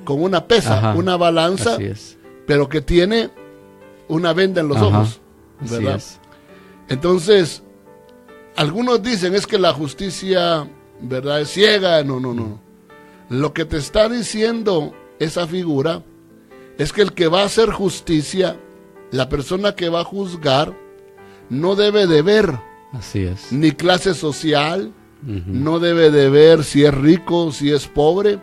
con una pesa, Ajá, una balanza, Así es. pero que tiene una venda en los Ajá, ojos, así ¿verdad? es. Entonces, algunos dicen es que la justicia, ¿verdad?, es ciega. No. Lo que te está diciendo esa figura es que el que va a hacer justicia, la persona que va a juzgar, no debe de ver Así es. ni clase social, Ujú. no debe de ver si es rico, si es pobre,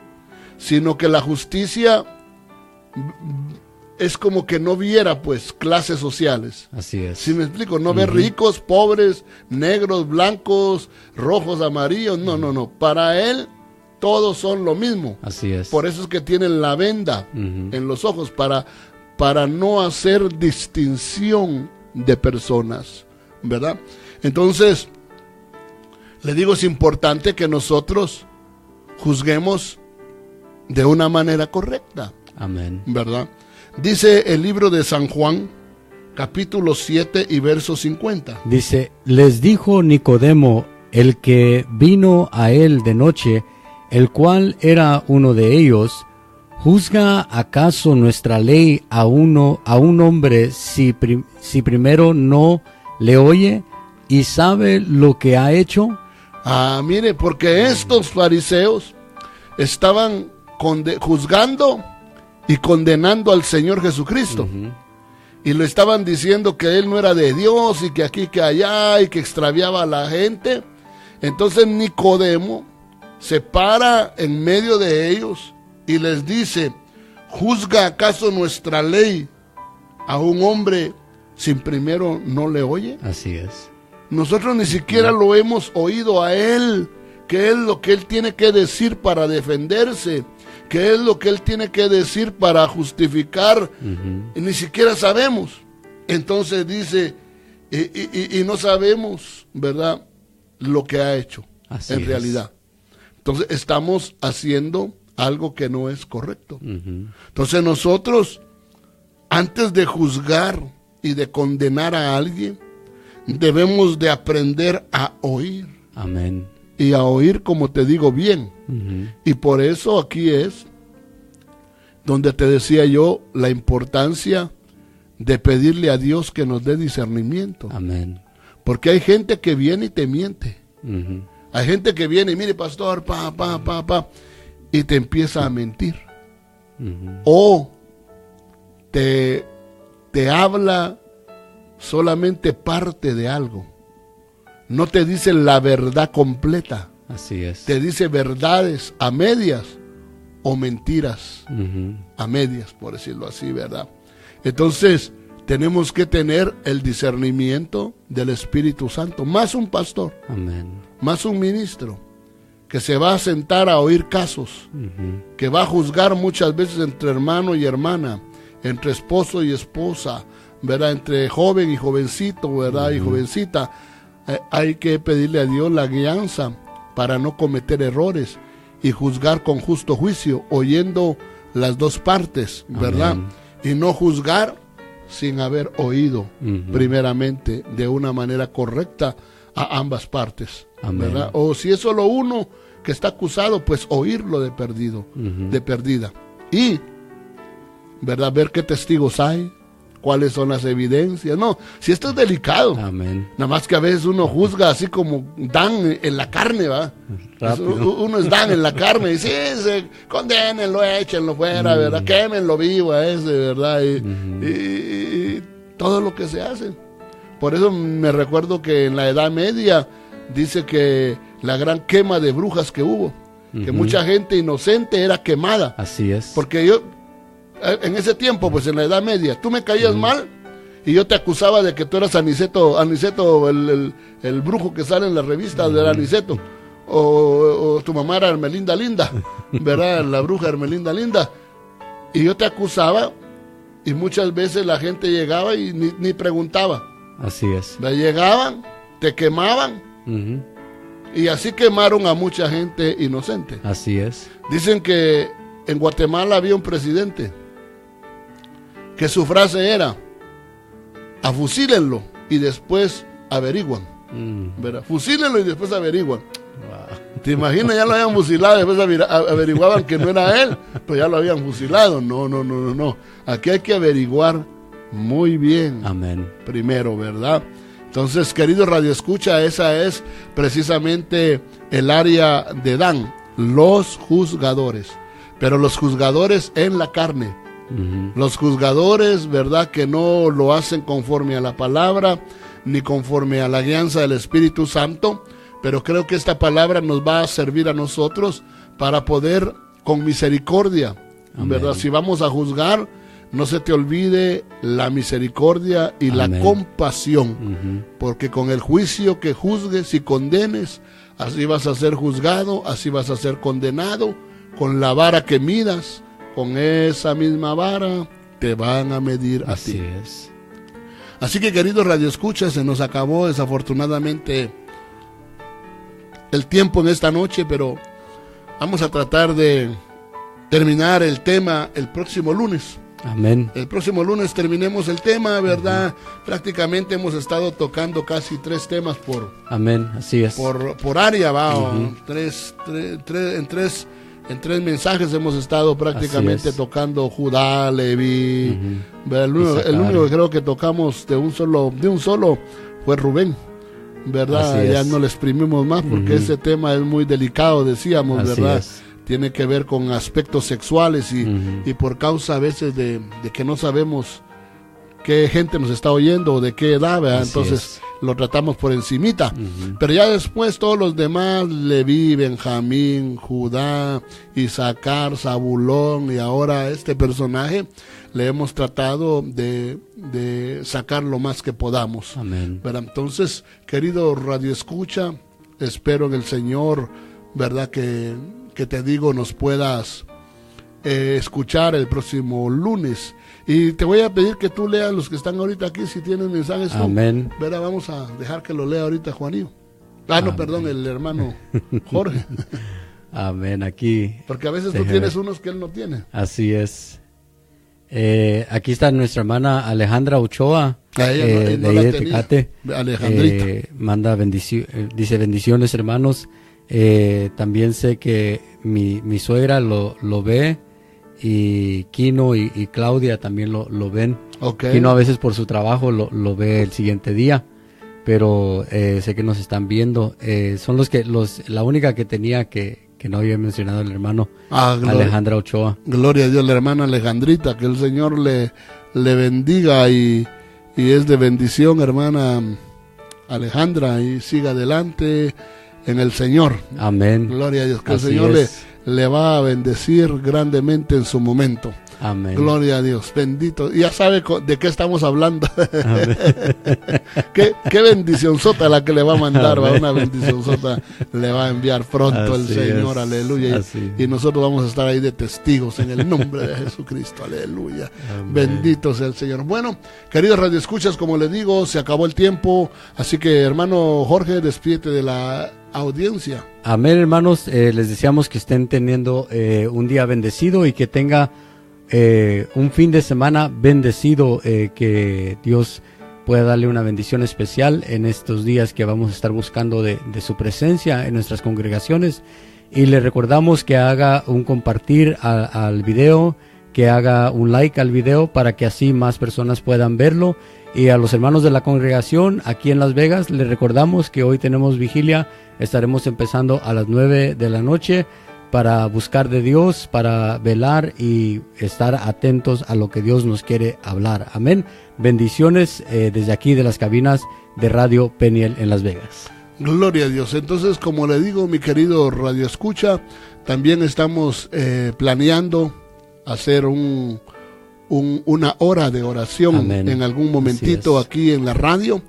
sino que la justicia es como que no viera, pues, clases sociales. Así es. ¿Sí me explico? No ve ricos, pobres, negros, blancos, rojos, amarillos. No. Para él todos son lo mismo. Así es. Por eso es que tienen la venda en los ojos, para no hacer distinción de personas, ¿verdad? Entonces, le digo, es importante que nosotros juzguemos de una manera correcta. Amén. ¿Verdad? Dice el libro de San Juan, capítulo 7 y verso 50. Dice, les dijo Nicodemo, el que vino a él de noche, el cual era uno de ellos, ¿juzga acaso nuestra ley a un hombre si primero no le oye y sabe lo que ha hecho? Mire, porque estos fariseos estaban juzgando y condenando al Señor Jesucristo. Y lo estaban diciendo que Él no era de Dios y que aquí, que allá, y que extraviaba a la gente. Entonces Nicodemo se para en medio de ellos y les dice, ¿juzga acaso nuestra ley a un hombre si primero no le oye? Así es. Nosotros ni siquiera lo hemos oído a Él, qué es lo que Él tiene que decir para defenderse, qué es lo que Él tiene que decir para justificar, y ni siquiera sabemos. Entonces dice, y no sabemos, ¿verdad?, lo que ha hecho en realidad. Entonces estamos haciendo algo que no es correcto. Entonces nosotros, antes de juzgar y de condenar a alguien, debemos de aprender a oír. Amén. Y a oír, como te digo, bien. Y por eso aquí es donde te decía yo la importancia de pedirle a Dios que nos dé discernimiento. Amén. Porque hay gente que viene y te miente. Hay gente que viene y mire, pastor, y te empieza a mentir. O te habla solamente parte de algo. No te dice la verdad completa. Así es. Te dice verdades a medias o mentiras a medias, por decirlo así, ¿verdad? Entonces, tenemos que tener el discernimiento del Espíritu Santo, más un pastor, Amén. más un ministro, que se va a sentar a oír casos, que va a juzgar muchas veces entre hermano y hermana, entre esposo y esposa, ¿verdad? Entre joven y jovencito, ¿verdad? Y jovencita. Hay que pedirle a Dios la guianza para no cometer errores y juzgar con justo juicio, oyendo las dos partes, ¿verdad? Amén. Y no juzgar sin haber oído primeramente de una manera correcta a ambas partes, Amén. ¿verdad? O si es solo uno que está acusado, pues oírlo de perdido, de perdida. Y, ¿verdad? Ver qué testigos hay, cuáles son las evidencias. No, si esto es delicado. Amén. Nada más que a veces uno juzga así como Dan en la carne, ¿va? Uno es Dan en la carne y sí, condénenlo, échenlo fuera, ¿verdad? Quémenlo vivo a ese, ¿verdad? Y todo lo que se hace. Por eso me recuerdo que en la Edad Media dice que la gran quema de brujas que hubo, que mucha gente inocente era quemada. Así es. Porque yo, en ese tiempo, pues en la Edad Media, tú me caías mal y yo te acusaba de que tú eras Aniceto, el brujo que sale en las revistas del Aniceto, o tu mamá era Hermelinda Linda, ¿verdad? La bruja Hermelinda Linda. Y yo te acusaba y muchas veces la gente llegaba y ni preguntaba. Así es. Llegaban, te quemaban y así quemaron a mucha gente inocente. Así es. Dicen que en Guatemala había un presidente que su frase era: afusílenlo y después averiguan. ¿Verdad? Fusílenlo y después averiguan. Wow. ¿Te imaginas? Ya lo habían fusilado, después averiguaban que no era él, pues ya lo habían fusilado. No. Aquí hay que averiguar muy bien. Amén. Primero, ¿verdad? Entonces, querido Radio Escucha, esa es precisamente el área de Dan, los juzgadores. Pero los juzgadores en la carne. Los juzgadores, ¿verdad?, que no lo hacen conforme a la palabra, ni conforme a la guianza del Espíritu Santo. Pero creo que esta palabra nos va a servir a nosotros para poder, con misericordia, ¿verdad? Amén. Si vamos a juzgar, no se te olvide la misericordia y Amén. La compasión, porque con el juicio que juzgues y condenes, así vas a ser juzgado, así vas a ser condenado. Con la vara que midas, con esa misma vara te van a medir a Así ti. es. Así que, queridos radioescuchas, se nos acabó desafortunadamente el tiempo en esta noche, pero vamos a tratar de terminar el tema el próximo lunes. Amén. El próximo lunes terminemos el tema, ¿verdad? Prácticamente hemos estado tocando casi 3 temas Amén. Así es. por área, ¿va? En tres mensajes hemos estado prácticamente Así es. tocando Judá, Leví. ¿verdad? El Isaacar. único que creo que tocamos de un solo fue Rubén, ¿verdad? Así Ya es. no le exprimimos más porque ese tema es muy delicado, decíamos, Así ¿verdad? es. Tiene que ver con aspectos sexuales y por causa a veces de que no sabemos qué gente nos está oyendo o de qué edad, ¿verdad? Así Entonces es. lo tratamos por encimita. Pero ya después todos los demás, Leví, Benjamín, Judá, Isaacar, Zabulón y ahora este personaje, le hemos tratado de sacar lo más que podamos. Amén. ¿Verdad? Entonces, querido Radio Escucha, espero en el Señor, ¿verdad? Que te digo, nos puedas escuchar el próximo lunes. Y te voy a pedir que tú leas los que están ahorita aquí, si tienen mensajes. tú. Amén. Verá, vamos a dejar que lo lea ahorita Juanillo. No, Amén. perdón, el hermano Jorge. Amén. Aquí. Porque a veces tú Déjeme tienes ver. unos que él no tiene. Así es. Aquí está nuestra hermana Alejandra Ochoa. A ella no de la ahí de tenía. Tecate. Alejandrita. Manda dice bendiciones, hermanos. También sé que mi suegra lo ve, y Kino y Claudia también lo ven. Ok. Kino a veces por su trabajo lo ve el siguiente día, pero sé que nos están viendo. Son la única que tenía que no había mencionado el hermano Alejandra Ochoa. Gloria a Dios, la hermana Alejandrita, que el Señor le bendiga y es de bendición, hermana Alejandra, y siga adelante en el Señor. Amén. Gloria a Dios, que Así el Señor es. le va a bendecir grandemente en su momento. Amén. Gloria a Dios, bendito. Ya sabe de qué estamos hablando. qué bendición sota la que le va a mandar, va, una bendición sota le va a enviar pronto el Así Señor, es. aleluya. Así. Y nosotros vamos a estar ahí de testigos en el nombre de Jesucristo, aleluya. Amén. Bendito sea el Señor. Bueno, queridos radioescuchas, como les digo, se acabó el tiempo, así que hermano Jorge, despídete de la audiencia. Amén, hermanos. Les deseamos que estén teniendo un día bendecido y que tenga un fin de semana bendecido, que Dios pueda darle una bendición especial en estos días que vamos a estar buscando de su presencia en nuestras congregaciones. Y le recordamos que haga un compartir al video, que haga un like al video para que así más personas puedan verlo. Y a los hermanos de la congregación aquí en Las Vegas les recordamos que hoy tenemos vigilia. Estaremos empezando a las 9 de la noche para buscar de Dios, para velar y estar atentos a lo que Dios nos quiere hablar. Amén. Bendiciones desde aquí de las cabinas de Radio Peniel en Las Vegas. Gloria a Dios. Entonces, como le digo, mi querido Radio Escucha, también estamos planeando hacer una hora de oración. Amén. En algún momentito Así es. aquí en la radio,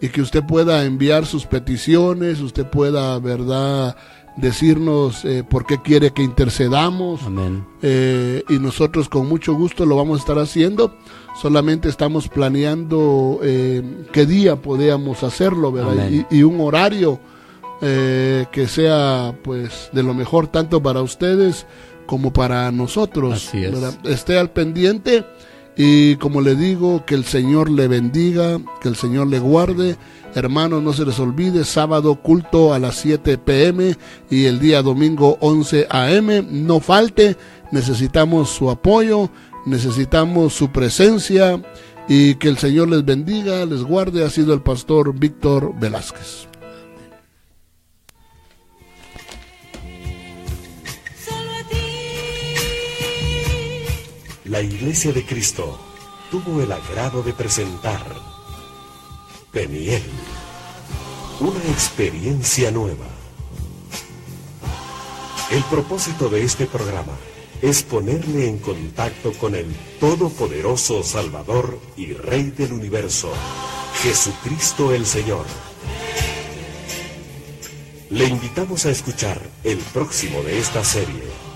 y que usted pueda enviar sus peticiones, usted pueda, ¿verdad?, decirnos por qué quiere que intercedamos. Amén. Y nosotros con mucho gusto lo vamos a estar haciendo. Solamente estamos planeando qué día podíamos hacerlo, ¿verdad? Amén. Y un horario que sea pues de lo mejor tanto para ustedes como para nosotros. Así es. ¿verdad? Esté al pendiente, y como le digo, que el Señor le bendiga, que el Señor le guarde. Hermanos, no se les olvide, sábado culto a las 7 p.m. y el día domingo 11 a.m. No falte, necesitamos su apoyo, necesitamos su presencia, y que el Señor les bendiga, les guarde. Ha sido el pastor Víctor Velázquez. La Iglesia de Cristo tuvo el agrado de presentar Peniel, una experiencia nueva. El propósito de este programa es ponerle en contacto con el Todopoderoso Salvador y Rey del Universo, Jesucristo el Señor. Le invitamos a escuchar el próximo de esta serie.